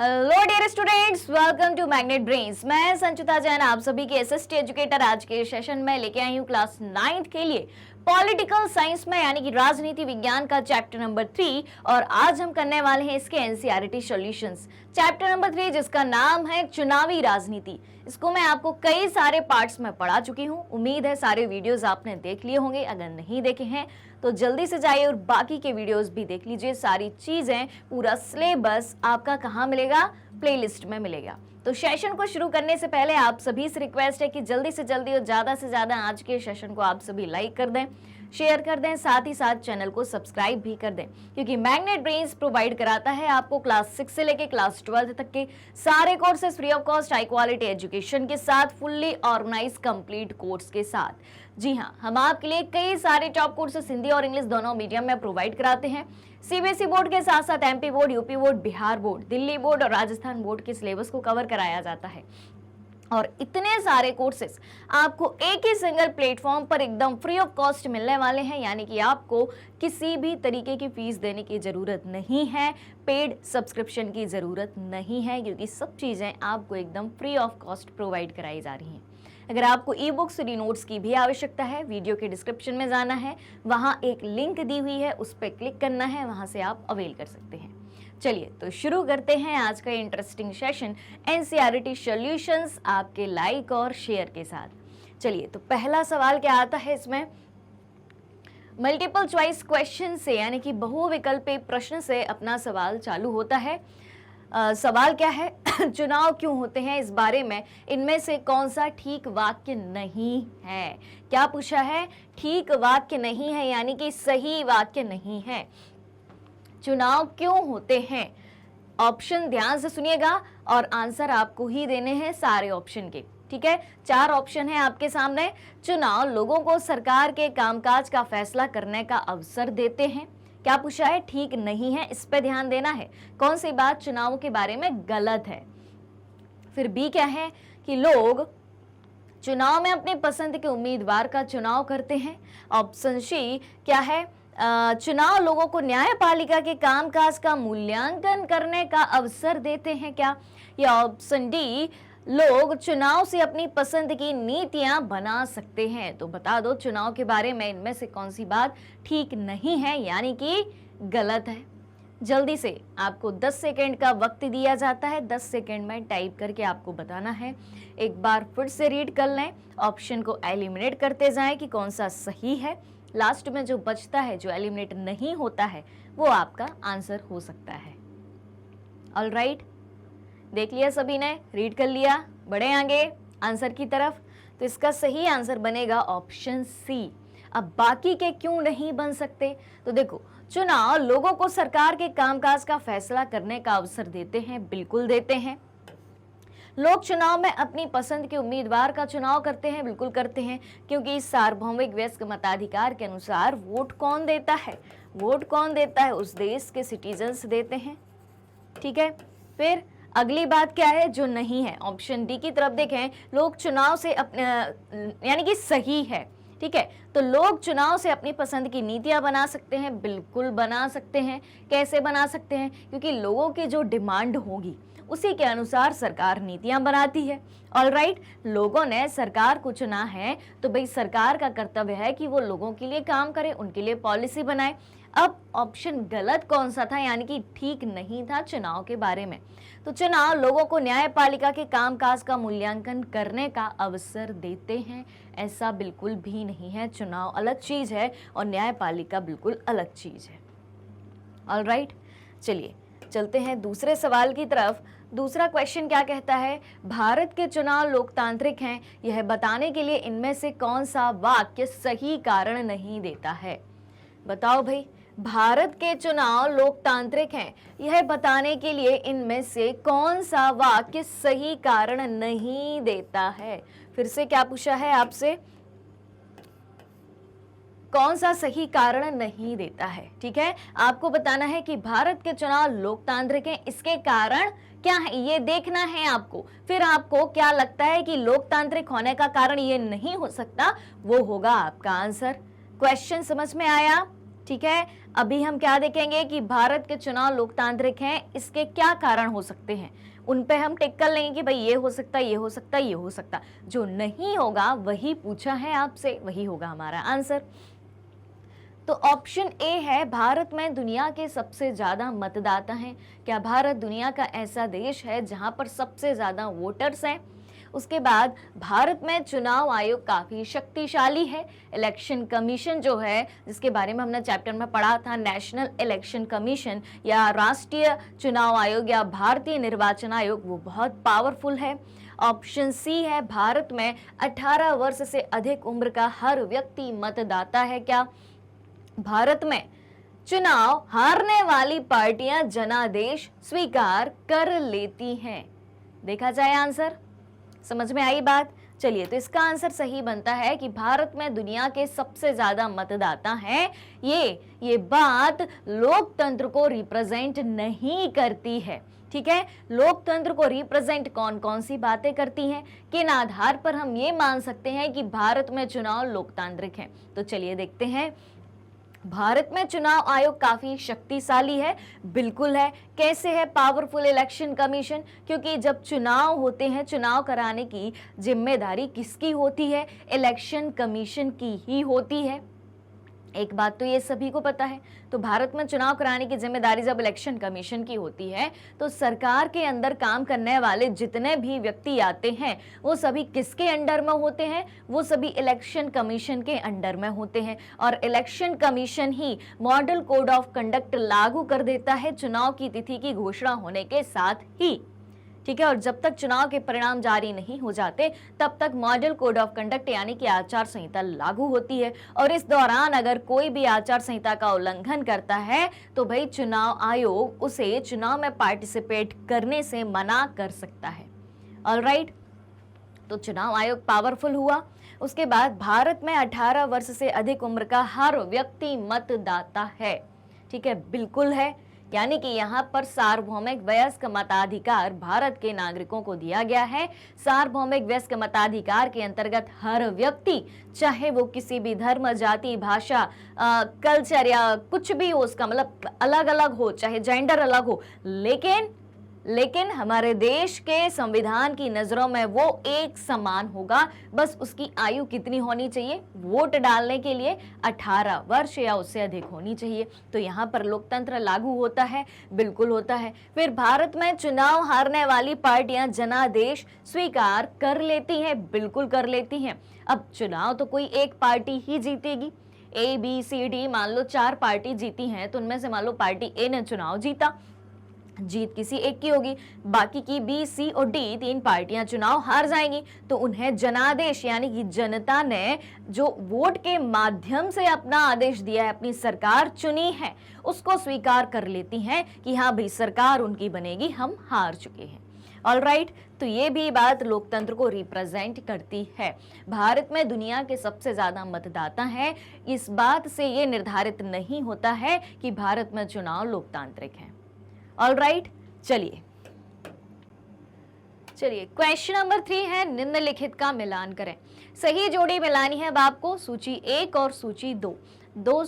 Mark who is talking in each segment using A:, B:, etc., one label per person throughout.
A: Hello dear students, welcome to Magnet Brains. मैं संचिता जैन आप सभी के एसएसटी एजुकेटर आज के सेशन में लेके आई हूँ क्लास 9th के लिए पॉलिटिकल साइंस में यानी कि राजनीति विज्ञान का चैप्टर नंबर 3। और आज हम करने वाले हैं इसके एनसीईआरटी सॉल्यूशंस। चैप्टर नंबर 3 जिसका नाम है चुनावी राजनीति। इसको मैं आपको कई सारे पार्ट्स में पढ़ा चुकी हूँ। उम्मीद है सारे वीडियोस आपने देख लिए होंगे। अगर नहीं देखे हैं तो जल्दी से जाइए और बाकी के वीडियोस भी देख लीजिए। सारी चीजें, पूरा सिलेबस आपका कहाँ मिलेगा? प्लेलिस्ट में मिलेगा। तो सेशन को शुरू करने से पहले आप सभी से रिक्वेस्ट है कि जल्दी से जल्दी और ज्यादा से ज्यादा आज के सेशन को आप सभी लाइक कर दें, शेयर कर दें, साथ ही साथ चैनल को सब्सक्राइब भी कर दें, क्योंकि मैग्नेट ब्रेन्स प्रोवाइड कराता है आपको क्लास 6 से लेके क्लास 12 तक के सारे courses free of cost, high quality education के साथ, फुल्ली ऑर्गेनाइज कंप्लीट कोर्स के साथ। जी हाँ, हम आपके लिए कई सारे टॉप कोर्सेज हिंदी और इंग्लिश दोनों मीडियम में प्रोवाइड कराते हैं। सीबीएसई बोर्ड के साथ साथ MP board, UP board, Bihar board, Delhi board और राजस्थान बोर्ड के सिलेबस को कवर कराया जाता है। और इतने सारे कोर्सेज आपको एक ही सिंगल प्लेटफॉर्म पर एकदम फ्री ऑफ कॉस्ट मिलने वाले हैं, यानी कि आपको किसी भी तरीके की फीस देने की ज़रूरत नहीं है, पेड सब्सक्रिप्शन की ज़रूरत नहीं है, क्योंकि सब चीज़ें आपको एकदम फ्री ऑफ कॉस्ट प्रोवाइड कराई जा रही हैं। अगर आपको ई बुक्स री नोट्स की भी आवश्यकता है, वीडियो के डिस्क्रिप्शन में जाना है, वहाँ एक लिंक दी हुई है, उस पर क्लिक करना है, वहाँ से आप अवेल कर सकते हैं। चलिए तो शुरू करते हैं आज का इंटरेस्टिंग सेशन एनसीईआरटी सॉल्यूशंस आपके लाइक और शेयर के साथ। चलिए तो पहला सवाल क्या आता है इसमें? मल्टीपल चॉइस क्वेश्चन से यानी कि बहुविकल्पी प्रश्न से अपना सवाल चालू होता है। सवाल क्या है? चुनाव क्यों होते हैं, इस बारे में इनमें से कौन सा ठीक वाक्य नहीं है? क्या पूछा है? ठीक वाक्य नहीं है, यानी कि सही वाक्य नहीं है। चुनाव क्यों होते हैं? ऑप्शन ध्यान से सुनिएगा और आंसर आपको ही देने हैं सारे ऑप्शन के, ठीक है? 4 ऑप्शन है आपके सामने। चुनाव लोगों को सरकार के कामकाज का फैसला करने का अवसर देते हैं। क्या पूछा है? ठीक नहीं है, इस पे ध्यान देना है। कौन सी बात चुनाव के बारे में गलत है? फिर बी क्या है कि लोग चुनाव में अपनी पसंद के उम्मीदवार का चुनाव करते हैं। ऑप्शन सी क्या है? चुनाव लोगों को न्यायपालिका के कामकाज का मूल्यांकन करने का अवसर देते हैं क्या? या ऑप्शन डी, लोग चुनाव से अपनी पसंद की नीतियां बना सकते हैं। तो बता दो चुनाव के बारे में इनमें से कौन सी बात ठीक नहीं है, यानी कि गलत है। जल्दी से आपको 10 सेकेंड का वक्त दिया जाता है। 10 सेकेंड में टाइप करके आपको बताना है। एक बार फिर से रीड कर लें, ऑप्शन को एलिमिनेट करते जाएं कि कौन सा सही है। लास्ट में जो बचता है, जो एलिमिनेट नहीं होता है, वो आपका आंसर हो सकता है। ऑल राइट, देख लिया सभी ने, रीड कर लिया, बढ़े आगे आंसर की तरफ। तो इसका सही आंसर बनेगा ऑप्शन सी। अब बाकी के क्यों नहीं बन सकते? तो देखो, चुनाव लोगों को सरकार के कामकाज का फैसला करने का अवसर देते हैं, बिल्कुल देते हैं। लोग चुनाव में अपनी पसंद के उम्मीदवार का चुनाव करते हैं, बिल्कुल करते हैं, क्योंकि इस सार्वभौमिक वयस्क मताधिकार के अनुसार वोट कौन देता है? वोट कौन देता है? उस देश के सिटीजन्स देते हैं, ठीक है। फिर अगली बात क्या है जो नहीं है? ऑप्शन डी की तरफ देखें, लोग चुनाव से अपने यानी कि सही है, ठीक है। तो लोग चुनाव से अपनी पसंद की नीतियां बना सकते हैं, बिल्कुल बना सकते हैं। कैसे बना सकते हैं? क्योंकि लोगों की जो डिमांड होगी उसी के अनुसार सरकार नीतियां बनाती है। ऑल राइट, लोगों ने सरकार को चुना है तो भाई सरकार का कर्तव्य है कि वो लोगों के लिए काम करे, उनके लिए पॉलिसी बनाए। अब ऑप्शन गलत कौन सा था, यानी कि ठीक नहीं था चुनाव के बारे में? तो चुनाव लोगों को न्यायपालिका के कामकाज का मूल्यांकन करने का अवसर देते हैं, ऐसा बिल्कुल भी नहीं है। चुनाव अलग चीज है और न्यायपालिका बिल्कुल अलग चीज है। ऑल राइट, चलिए चलते हैं दूसरे सवाल की तरफ। दूसरा क्वेश्चन क्या कहता है? भारत के चुनाव लोकतांत्रिक हैं, यह बताने के लिए इनमें से कौन सा वाक्य सही कारण नहीं देता है? बताओ भाई, भारत के चुनाव लोकतांत्रिक हैं, यह बताने के लिए इनमें से कौन सा वाक्य सही कारण नहीं देता है? फिर से क्या पूछा है आपसे? कौन सा सही कारण नहीं देता है, ठीक है। आपको बताना है कि भारत के चुनाव लोकतांत्रिक हैं, इसके कारण क्या है ये देखना है आपको। फिर आपको क्या लगता है कि लोकतांत्रिक होने का कारण ये नहीं हो सकता, वो होगा आपका आंसर। क्वेश्चन समझ में आया? ठीक है, अभी हम क्या देखेंगे कि भारत के चुनाव लोकतांत्रिक हैं, इसके क्या कारण हो सकते हैं, उन पे हम टिक कर लेंगे कि भाई ये हो सकता है, ये हो सकता है, ये हो सकता है। जो नहीं होगा वही पूछा है आपसे, वही होगा हमारा आंसर। तो ऑप्शन ए है, भारत में दुनिया के सबसे ज्यादा मतदाता हैं। क्या भारत दुनिया का ऐसा देश है जहां पर सबसे ज्यादा वोटर्स हैं? उसके बाद भारत में चुनाव आयोग काफी शक्तिशाली है। इलेक्शन कमीशन जो है, जिसके बारे में हमने चैप्टर में पढ़ा था, नेशनल इलेक्शन कमीशन या राष्ट्रीय चुनाव आयोग या भारतीय निर्वाचन आयोग, वो बहुत पावरफुल है। ऑप्शन सी है, भारत में 18 वर्ष से अधिक उम्र का हर व्यक्ति मतदाता है। क्या भारत में चुनाव हारने वाली पार्टियां जनादेश स्वीकार कर लेती हैं? देखा जाए आंसर, समझ में आई बात? चलिए, तो इसका आंसर सही बनता है कि भारत में दुनिया के सबसे ज्यादा मतदाता हैं। ये बात लोकतंत्र को रिप्रेजेंट नहीं करती है। ठीक है, लोकतंत्र को रिप्रेजेंट कौन कौन सी बातें करती हैं, किन आधार पर हम ये मान सकते हैं कि भारत में चुनाव लोकतांत्रिक है? तो चलिए देखते हैं। भारत में चुनाव आयोग काफी शक्तिशाली है, बिल्कुल है। कैसे है पावरफुल इलेक्शन कमीशन? क्योंकि जब चुनाव होते हैं, चुनाव कराने की जिम्मेदारी किसकी होती है? इलेक्शन कमीशन की ही होती है। एक बात तो ये सभी को पता है। तो भारत में चुनाव कराने की जिम्मेदारी जब इलेक्शन कमीशन की होती है, तो सरकार के अंदर काम करने वाले जितने भी व्यक्ति आते हैं, वो सभी किसके अंडर में होते हैं? वो सभी इलेक्शन कमीशन के अंडर में होते हैं। और election commission he model code of conduct लागू कर देता है चुनाव की तिथि की घोषणा होने के साथ ही। ठीक है, और जब तक चुनाव के परिणाम जारी नहीं हो जाते, तब तक मॉडल कोड ऑफ कंडक्ट यानी कि आचार संहिता लागू होती है। और इस दौरान अगर कोई भी आचार संहिता का उल्लंघन करता है, तो भाई चुनाव आयोग उसे चुनाव में पार्टिसिपेट करने से मना कर सकता है। ऑलराइट, तो चुनाव आयोग पावरफुल हुआ। उसके बाद भारत में 18 वर्ष से अधिक उम्र का हर व्यक्ति मतदाता है। ठीक है, बिल्कुल है। यानी कि यहाँ पर सार्वभौमिक वयस्क मताधिकार भारत के नागरिकों को दिया गया है। सार्वभौमिक वयस्क मताधिकार के अंतर्गत हर व्यक्ति, चाहे वो किसी भी धर्म, जाति, भाषा, कल्चर या कुछ भी हो, उसका मतलब अलग अलग हो, चाहे जेंडर अलग हो, लेकिन हमारे देश के संविधान की नजरों में वो एक समान होगा। बस उसकी आयु कितनी होनी चाहिए वोट डालने के लिए? 18 वर्ष या उससे अधिक होनी चाहिए। तो यहाँ पर लोकतंत्र लागू होता है, बिल्कुल होता है। फिर भारत में चुनाव हारने वाली पार्टियां जनादेश स्वीकार कर लेती हैं, बिल्कुल कर लेती हैं। अब चुनाव तो कोई एक पार्टी ही जीतेगी। ABCD मान लो 4 पार्टी जीती हैं, तो उनमें से मान लो पार्टी A ने चुनाव जीता, जीत किसी एक की होगी, बाकी की B, C और D 3 पार्टियां चुनाव हार जाएंगी। तो उन्हें जनादेश यानी कि जनता ने जो वोट के माध्यम से अपना आदेश दिया है, अपनी सरकार चुनी है, उसको स्वीकार कर लेती हैं कि हाँ भाई सरकार उनकी बनेगी, हम हार चुके हैं। ऑलराइट, तो ये भी बात लोकतंत्र को रिप्रेजेंट करती है। भारत में दुनिया के सबसे ज्यादा मतदाता हैं, इस बात से ये निर्धारित नहीं होता है कि भारत में चुनाव लोकतांत्रिक है। ऑलराइट, चलिए क्वेश्चन नंबर 3 है, निम्नलिखित का मिलान करें। सही जोड़ी मिलानी है अब आपको। सूची 1 और सूची 2, दो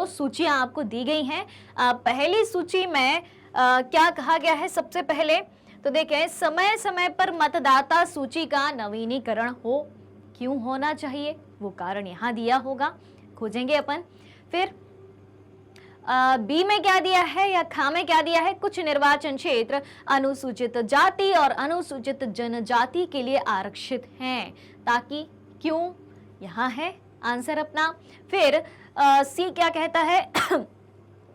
A: सूचियां आपको दी गई हैं। पहली सूची में क्या कहा गया है? सबसे पहले तो देखें, समय समय पर मतदाता सूची का नवीनीकरण हो। क्यों होना चाहिए? वो कारण यहाँ दिया होगा, खोजेंगे अपन। फिर बी में क्या दिया है या खा में क्या दिया है? कुछ निर्वाचन क्षेत्र अनुसूचित जाति और अनुसूचित जनजाति के लिए आरक्षित हैं, ताकि क्यों? यहाँ है आंसर अपना। फिर सी क्या कहता है?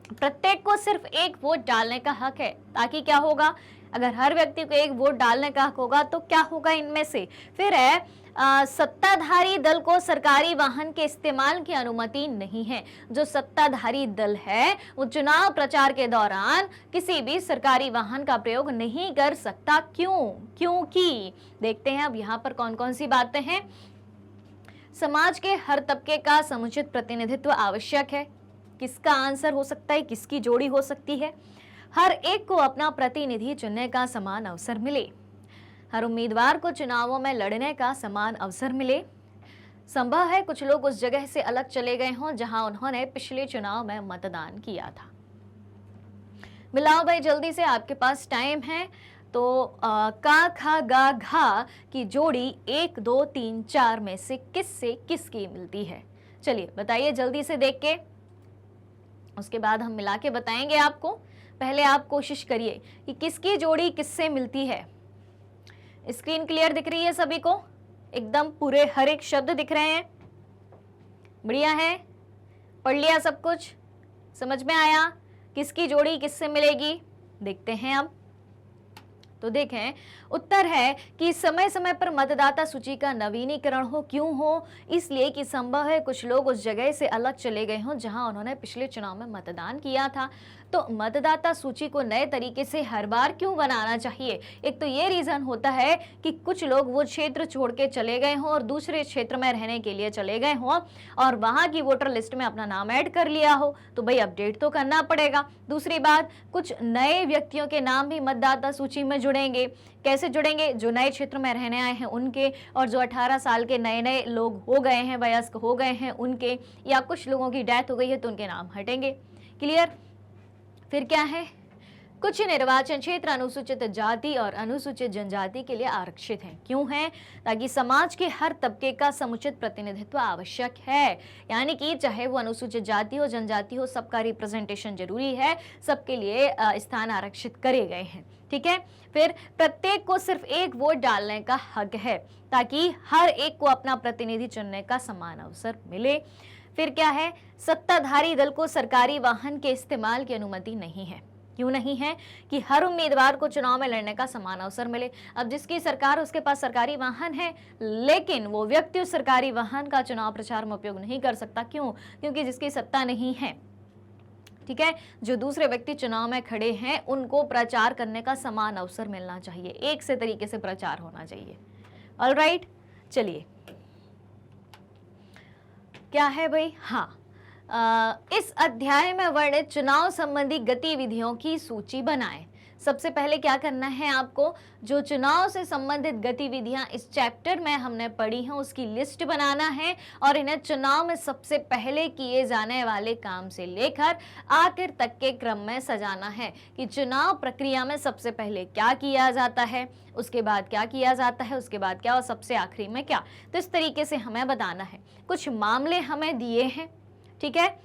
A: प्रत्येक को सिर्फ एक वोट डालने का हक है, ताकि क्या होगा? अगर हर व्यक्ति को एक वोट डालने का हक होगा तो क्या होगा इनमें से? फिर है सत्ताधारी दल को सरकारी वाहन के इस्तेमाल की अनुमति नहीं है। जो सत्ताधारी दल है वो चुनाव प्रचार के दौरान किसी भी सरकारी वाहन का प्रयोग नहीं कर सकता। क्यों? क्योंकि देखते हैं अब यहाँ पर कौन कौन सी बातें हैं। समाज के हर तबके का समुचित प्रतिनिधित्व आवश्यक है। किसका आंसर हो सकता है? किसकी जोड़ी हो सकती है? हर एक को अपना प्रतिनिधि चुनने का समान अवसर मिले। हर उम्मीदवार को चुनावों में लड़ने का समान अवसर मिले। संभव है कुछ लोग उस जगह से अलग चले गए हों जहां उन्होंने पिछले चुनाव में मतदान किया था। मिलाओ भाई जल्दी से, आपके पास टाइम है। तो का खा गा घा की जोड़ी 1 2 3 4 में से किसकी मिलती है? चलिए बताइए जल्दी से देख के, उसके बाद हम मिला के बताएंगे आपको। पहले आप कोशिश करिए कि किसकी जोड़ी किससे मिलती है। स्क्रीन क्लियर दिख रही है सभी को? एकदम पूरे हर एक शब्द दिख रहे हैं? बढ़िया है, पढ़ लिया सब कुछ, समझ में आया किसकी जोड़ी किससे मिलेगी? देखते हैं अब। तो देखें, उत्तर है कि समय समय पर मतदाता सूची का नवीनीकरण हो। क्यों हो? इसलिए कि संभव है कुछ लोग उस जगह से अलग चले गए हों जहां उन्होंने पिछले चुनाव में मतदान किया था। तो मतदाता सूची को नए तरीके से हर बार क्यों बनाना चाहिए? एक तो ये रीजन होता है कि कुछ लोग वो क्षेत्र छोड़ के चले गए हों और दूसरे क्षेत्र में रहने के लिए चले गए हों और वहां की वोटर लिस्ट में अपना नाम ऐड कर लिया हो, तो भाई अपडेट तो करना पड़ेगा। दूसरी बात, कुछ नए व्यक्तियों के नाम भी मतदाता सूची में जुड़ेंगे। कैसे जुड़ेंगे? जो नए क्षेत्र में रहने आए हैं उनके, और जो 18 साल के नए नए लोग हो गए हैं, वयस्क हो गए हैं उनके, या कुछ लोगों की डेथ हो गई है तो उनके नाम हटेंगे। क्लियर? फिर क्या है? कुछ निर्वाचन क्षेत्र अनुसूचित जाति और अनुसूचित जनजाति के लिए आरक्षित हैं। क्यों है? ताकि समाज के हर तबके का समुचित प्रतिनिधित्व आवश्यक है। यानी कि चाहे वो अनुसूचित जाति हो, जनजाति हो, सबका रिप्रेजेंटेशन जरूरी है, सबके लिए स्थान आरक्षित करे गए हैं। ठीक है। फिर प्रत्येक को सिर्फ एक वोट डालने का हक है ताकि हर एक को अपना प्रतिनिधि चुनने का समान अवसर मिले। फिर क्या है? सत्ताधारी दल को सरकारी वाहन के इस्तेमाल की अनुमति नहीं है। क्यों नहीं है? कि हर उम्मीदवार को चुनाव में लड़ने का समान अवसर मिले। अब जिसकी सरकार, उसके पास सरकारी वाहन है, लेकिन वो व्यक्ति उस सरकारी वाहन का चुनाव प्रचार में उपयोग नहीं कर सकता। क्यों? क्योंकि जिसकी सत्ता नहीं है, ठीक है, जो दूसरे व्यक्ति चुनाव में खड़े हैं उनको प्रचार करने का समान अवसर मिलना चाहिए, एक से तरीके से प्रचार होना चाहिए। ऑलराइट, चलिए क्या है भाई? हाँ, इस अध्याय में वर्णित चुनाव संबंधी गतिविधियों की सूची बनाएं। सबसे पहले क्या करना है आपको? जो चुनाव से संबंधित गतिविधियां इस चैप्टर में हमने पढ़ी हैं उसकी लिस्ट बनाना है और इन्हें चुनाव में सबसे पहले किए जाने वाले काम से लेकर आखिर तक के क्रम में सजाना है कि चुनाव प्रक्रिया में सबसे पहले क्या किया जाता है, उसके बाद क्या किया जाता है, उसके बाद क्या और सबसे आखिरी में क्या। तो इस तरीके से हमें बताना है। कुछ मामले हमें दिए हैं, ठीक है,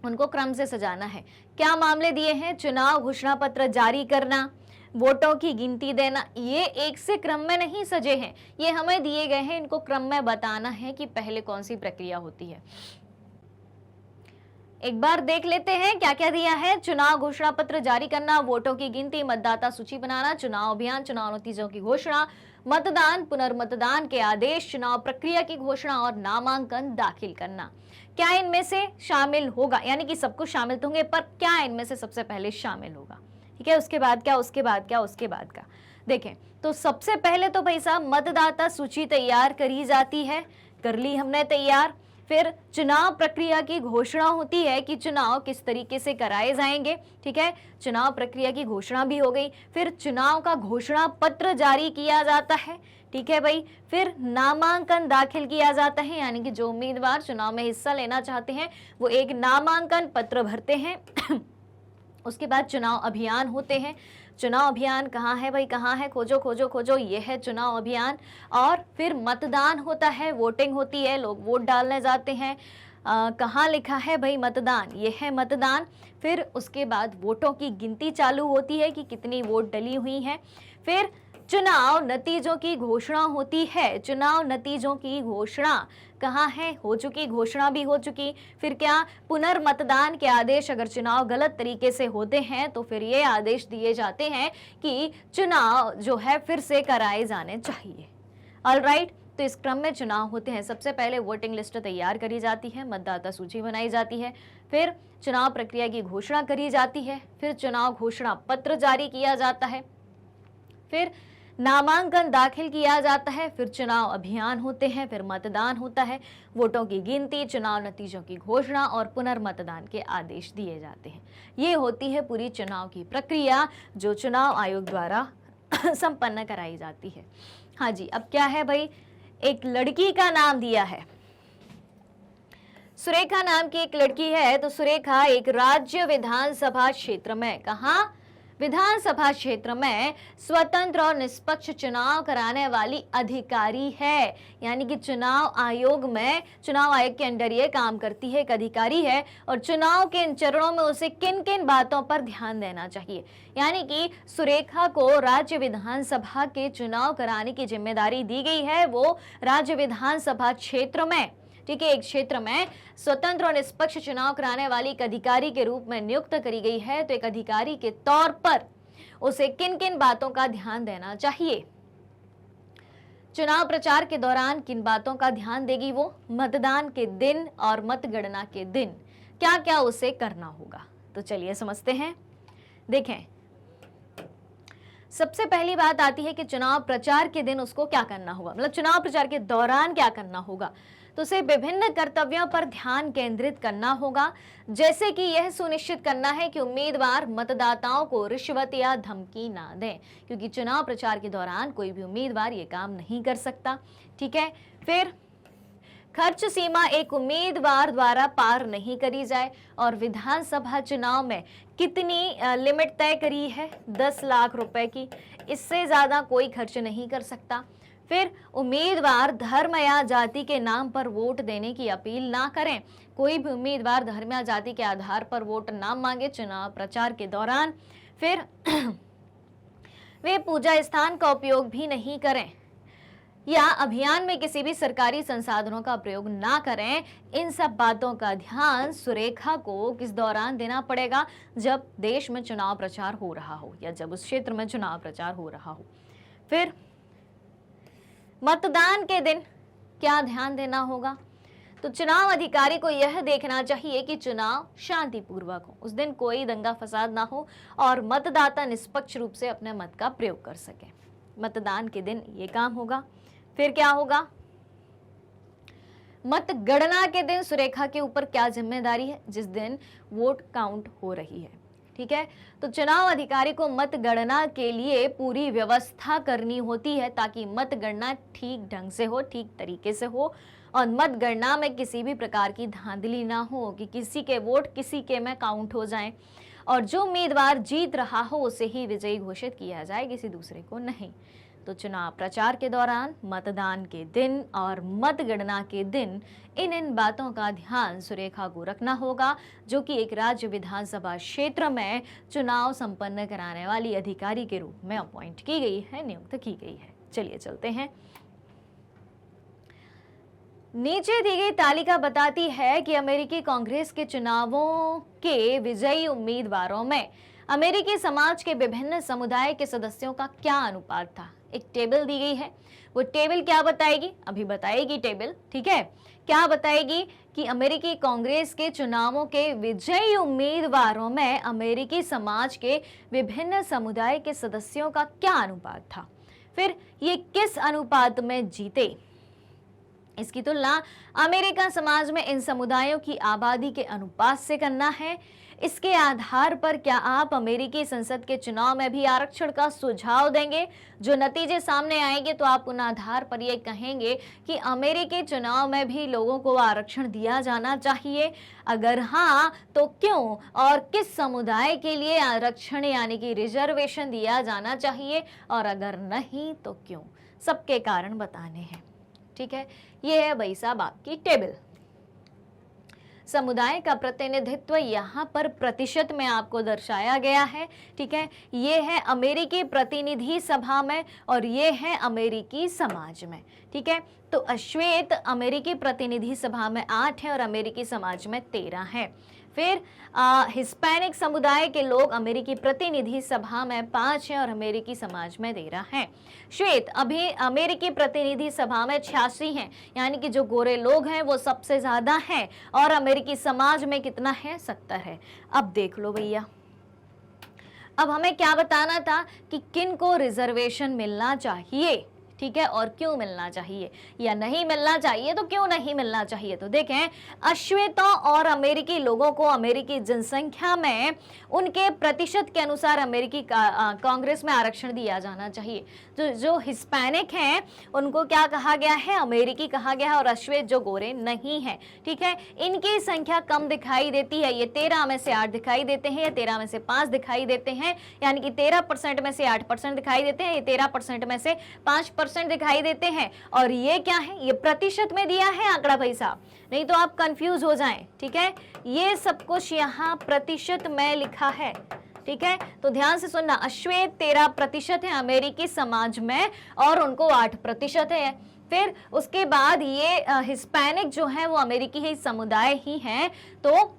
A: उनको क्रम से सजाना है। क्या मामले दिए हैं? चुनाव घोषणा पत्र जारी करना, वोटों की गिनती देना। ये एक से क्रम में नहीं सजे हैं, ये हमें दिए गए हैं, इनको क्रम में बताना है कि पहले कौन सी प्रक्रिया होती है। एक बार देख लेते हैं क्या क्या दिया है। चुनाव घोषणा पत्र जारी करना, वोटों की गिनती, मतदाता सूची बनाना, चुनाव अभियान, चुनाव नतीजों की घोषणा, मतदान, पुनर्मतदान के आदेश, चुनाव प्रक्रिया की घोषणा और नामांकन दाखिल करना। क्या इनमें से शामिल होगा? यानी कि सब कुछ शामिल तो होंगे, पर क्या इनमें से सबसे पहले शामिल होगा? ठीक है, उसके बाद क्या, उसके बाद क्या, उसके बाद क्या। देखें तो सबसे पहले तो भाई साहब मतदाता सूची तैयार करी जाती है, कर ली हमने तैयार। फिर चुनाव प्रक्रिया की घोषणा होती है कि चुनाव किस तरीके से कराए जाएंगे, ठीक है, चुनाव प्रक्रिया की घोषणा भी हो गई। फिर चुनाव का घोषणा पत्र जारी किया जाता है, ठीक है भाई। फिर नामांकन दाखिल किया जाता है, यानी कि जो उम्मीदवार चुनाव में हिस्सा लेना चाहते हैं वो एक नामांकन पत्र भरते हैं। उसके बाद चुनाव अभियान होते हैं। चुनाव अभियान कहाँ है भाई, कहाँ है? खोजो खोजो खोजो, ये है चुनाव अभियान। और फिर मतदान होता है, वोटिंग होती है, लोग वोट डालने जाते हैं। कहाँ लिखा है भाई मतदान? ये है मतदान। फिर उसके बाद वोटों की गिनती चालू होती है कि कितनी वोट डली हुई हैं। फिर चुनाव नतीजों की घोषणा होती है। चुनाव नतीजों की घोषणा कहाँ है? हो चुकी, घोषणा भी हो चुकी। फिर क्या? पुनर्मतदान के आदेश। अगर चुनाव गलत तरीके से होते हैं तो फिर ये आदेश दिए जाते हैं कि चुनाव जो है फिर से कराए जाने चाहिए। ऑलराइट, तो इस क्रम में चुनाव होते हैं। सबसे पहले वोटिंग लिस्ट तैयार करी जाती है, मतदाता सूची बनाई जाती है, फिर चुनाव प्रक्रिया की घोषणा करी जाती है, फिर चुनाव घोषणा पत्र जारी किया जाता है, फिर नामांकन दाखिल किया जाता है, फिर चुनाव अभियान होते हैं, फिर मतदान होता है, वोटों की गिनती, चुनाव नतीजों की घोषणा और पुनर्मतदान के आदेश दिए जाते हैं। ये होती है पूरी चुनाव की प्रक्रिया जो चुनाव आयोग द्वारा संपन्न कराई जाती है। हाँ जी, अब क्या है भाई? एक लड़की का नाम दिया है, सुरेखा नाम की एक लड़की है, तो सुरेखा एक राज्य विधानसभा क्षेत्र में, कहा विधानसभा क्षेत्र में स्वतंत्र और निष्पक्ष चुनाव कराने वाली अधिकारी है। यानी कि चुनाव आयोग के अंडर ये काम करती है, एक अधिकारी है, और चुनाव के इन चरणों में उसे किन किन बातों पर ध्यान देना चाहिए। यानी कि सुरेखा को राज्य विधानसभा के चुनाव कराने की जिम्मेदारी दी गई है। वो राज्य विधानसभा क्षेत्र में, ठीक है, एक क्षेत्र में स्वतंत्र और निष्पक्ष चुनाव कराने वाली एक अधिकारी के रूप में नियुक्त करी गई है। तो एक अधिकारी के तौर पर उसे किन किन बातों का ध्यान देना चाहिए, चुनाव प्रचार के दौरान किन बातों का ध्यान देगी वो, मतदान के दिन और मतगणना के दिन क्या क्या उसे करना होगा। तो चलिए समझते हैं। देखें, सबसे पहली बात आती है कि चुनाव प्रचार के दिन उसको क्या करना होगा, मतलब चुनाव प्रचार के दौरान क्या करना होगा। तो उसे विभिन्न कर्तव्यों पर ध्यान केंद्रित करना होगा, जैसे कि यह सुनिश्चित करना है कि उम्मीदवार मतदाताओं को रिश्वत या धमकी ना दें, क्योंकि चुनाव प्रचार के दौरान कोई भी उम्मीदवार ये काम नहीं कर सकता। ठीक है, फिर खर्च सीमा एक उम्मीदवार द्वारा पार नहीं करी जाए, और विधानसभा चुनाव में कितनी लिमिट तय करी है, 10 लाख रुपए की, इससे ज्यादा कोई खर्च नहीं कर सकता। फिर उम्मीदवार धर्म या जाति के नाम पर वोट देने की अपील ना करें, कोई भी उम्मीदवार धर्म या जाति के आधार पर वोट ना मांगे चुनाव प्रचार के दौरान। फिर वे पूजा स्थान का उपयोग भी नहीं करें या अभियान में किसी भी सरकारी संसाधनों का प्रयोग ना करें। इन सब बातों का ध्यान सुरेखा को किस दौरान देना पड़ेगा, जब देश में चुनाव प्रचार हो रहा हो या जब उस क्षेत्र में चुनाव प्रचार हो रहा हो। फिर मतदान के दिन क्या ध्यान देना होगा, तो चुनाव अधिकारी को यह देखना चाहिए कि चुनाव शांतिपूर्वक हो, उस दिन कोई दंगा फसाद ना हो और मतदाता निष्पक्ष रूप से अपने मत का प्रयोग कर सके। मतदान के दिन ये काम होगा। फिर क्या होगा, मतगणना के दिन सुरेखा के ऊपर क्या जिम्मेदारी है, जिस दिन वोट काउंट हो रही है। ठीक है, तो चुनाव अधिकारी को मतगणना के लिए पूरी व्यवस्था करनी होती है, ताकि मतगणना ठीक ढंग से हो, ठीक तरीके से हो, और मतगणना में किसी भी प्रकार की धांधली ना हो कि किसी के वोट किसी के में काउंट हो जाएं, और जो उम्मीदवार जीत रहा हो उसे ही विजयी घोषित किया जाए, किसी दूसरे को नहीं। तो चुनाव प्रचार के दौरान, मतदान के दिन और मतगणना के दिन इन बातों का ध्यान सुरेखा को रखना होगा, जो कि एक राज्य विधानसभा क्षेत्र में चुनाव संपन्न कराने वाली अधिकारी के रूप में अपॉइंट की गई है, नियुक्त की गई है। चलिए चलते हैं। नीचे दी गई तालिका बताती है कि अमेरिकी कांग्रेस के चुनावों के विजयी उम्मीदवारों में अमेरिकी समाज के विभिन्न समुदाय के सदस्यों का क्या अनुपात था। एक टेबल दी गई है, वो टेबल क्या बताएगी, अभी बताएगी टेबल। ठीक है, क्या बताएगी कि अमेरिकी कांग्रेस के चुनावों के विजयी उम्मीदवारों में अमेरिकी समाज के विभिन्न समुदाय के सदस्यों का क्या अनुपात था, फिर ये किस अनुपात में जीते। इसकी तुलना अमेरिका समाज में इन समुदायों की आबादी के अनुपात से करना है। इसके आधार पर क्या आप अमेरिकी संसद के चुनाव में भी आरक्षण का सुझाव देंगे। जो नतीजे सामने आएंगे तो आप उन आधार पर ये कहेंगे कि अमेरिकी चुनाव में भी लोगों को आरक्षण दिया जाना चाहिए। अगर हाँ तो क्यों और किस समुदाय के लिए आरक्षण यानी कि रिजर्वेशन दिया जाना चाहिए, और अगर नहीं तो क्यों। सबके कारण बताने हैं। ठीक है, ये है भाई साहब आपकी टेबल। समुदाय का प्रतिनिधित्व यहाँ पर प्रतिशत में आपको दर्शाया गया है। ठीक है, ये है अमेरिकी प्रतिनिधि सभा में और ये है अमेरिकी समाज में। ठीक है, तो अश्वेत अमेरिकी प्रतिनिधि सभा में 8 है और अमेरिकी समाज में 13 है। फिर हिस्पैनिक समुदाय के लोग अमेरिकी प्रतिनिधि सभा में 5 हैं और अमेरिकी समाज में 13 हैं। श्वेत अभी अमेरिकी प्रतिनिधि सभा में 86 हैं, यानी कि जो गोरे लोग हैं वो सबसे ज्यादा हैं, और अमेरिकी समाज में कितना है, 70 है। अब देख लो भैया, अब हमें क्या बताना था कि किन को रिजर्वेशन मिलना चाहिए। ठीक है, और क्यों मिलना चाहिए या नहीं मिलना चाहिए, तो क्यों नहीं मिलना चाहिए। तो देखें, अश्वेतों और अमेरिकी लोगों को अमेरिकी जनसंख्या में उनके प्रतिशत के अनुसार अमेरिकी कांग्रेस में आरक्षण दिया जाना चाहिए। जो हिस्पैनिक हैं उनको क्या कहा गया है, अमेरिकी कहा गया है, और अश्वेत जो गोरे नहीं है, ठीक है, इनकी संख्या कम दिखाई देती है। ये 13 में से 8 दिखाई देते हैं, या 13 में से 5 दिखाई देते हैं, यानी कि 13% में से 8% दिखाई देते हैं, ये 13% में से 5% दिखाई देते हैं। और ये क्या है, ये प्रतिशत में दिया है आंकड़ा भाई साहब, नहीं तो आप कंफ्यूज हो जाएं, ठीक है। ये सब कुछ यहाँ प्रतिशत में लिखा है, ठीक है, तो ध्यान से सुनना। अश्वेत 13% है अमेरिकी समाज में, और उनको 8% है। फिर उसके बाद ये हिस्पैनिक जो है वो अमेरिकी ही समुदाय ही हैं, तो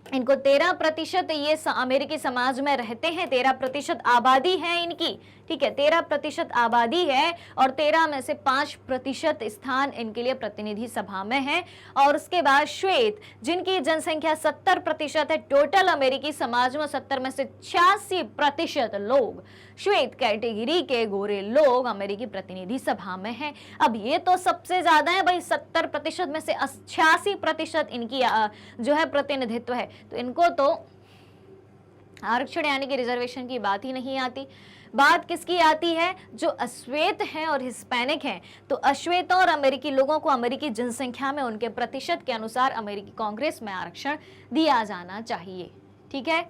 A: इनको 13% ये अमेरिकी समाज में रहते हैं, 13% आबादी है इनकी, ठीक है, 13% आबादी है, और 13 में से 5% स्थान इनके लिए प्रतिनिधि सभा में है। और उसके बाद श्वेत, जिनकी जनसंख्या 70% है टोटल अमेरिकी समाज में, 70 में से 86% लोग श्वेत कैटेगरी के गोरे लोग अमेरिकी प्रतिनिधि सभा में हैं। अब ये तो सबसे ज्यादा है भाई, 70% में से 86% इनकी जो है प्रतिनिधित्व है, तो इनको तो आरक्षण यानी कि रिजर्वेशन की बात ही नहीं आती। बात किसकी आती है, जो अश्वेत हैं और हिस्पैनिक हैं। तो अश्वेतों और अमेरिकी लोगों को अमेरिकी जनसंख्या में उनके प्रतिशत के अनुसार अमेरिकी कांग्रेस में आरक्षण दिया जाना चाहिए, ठीक है।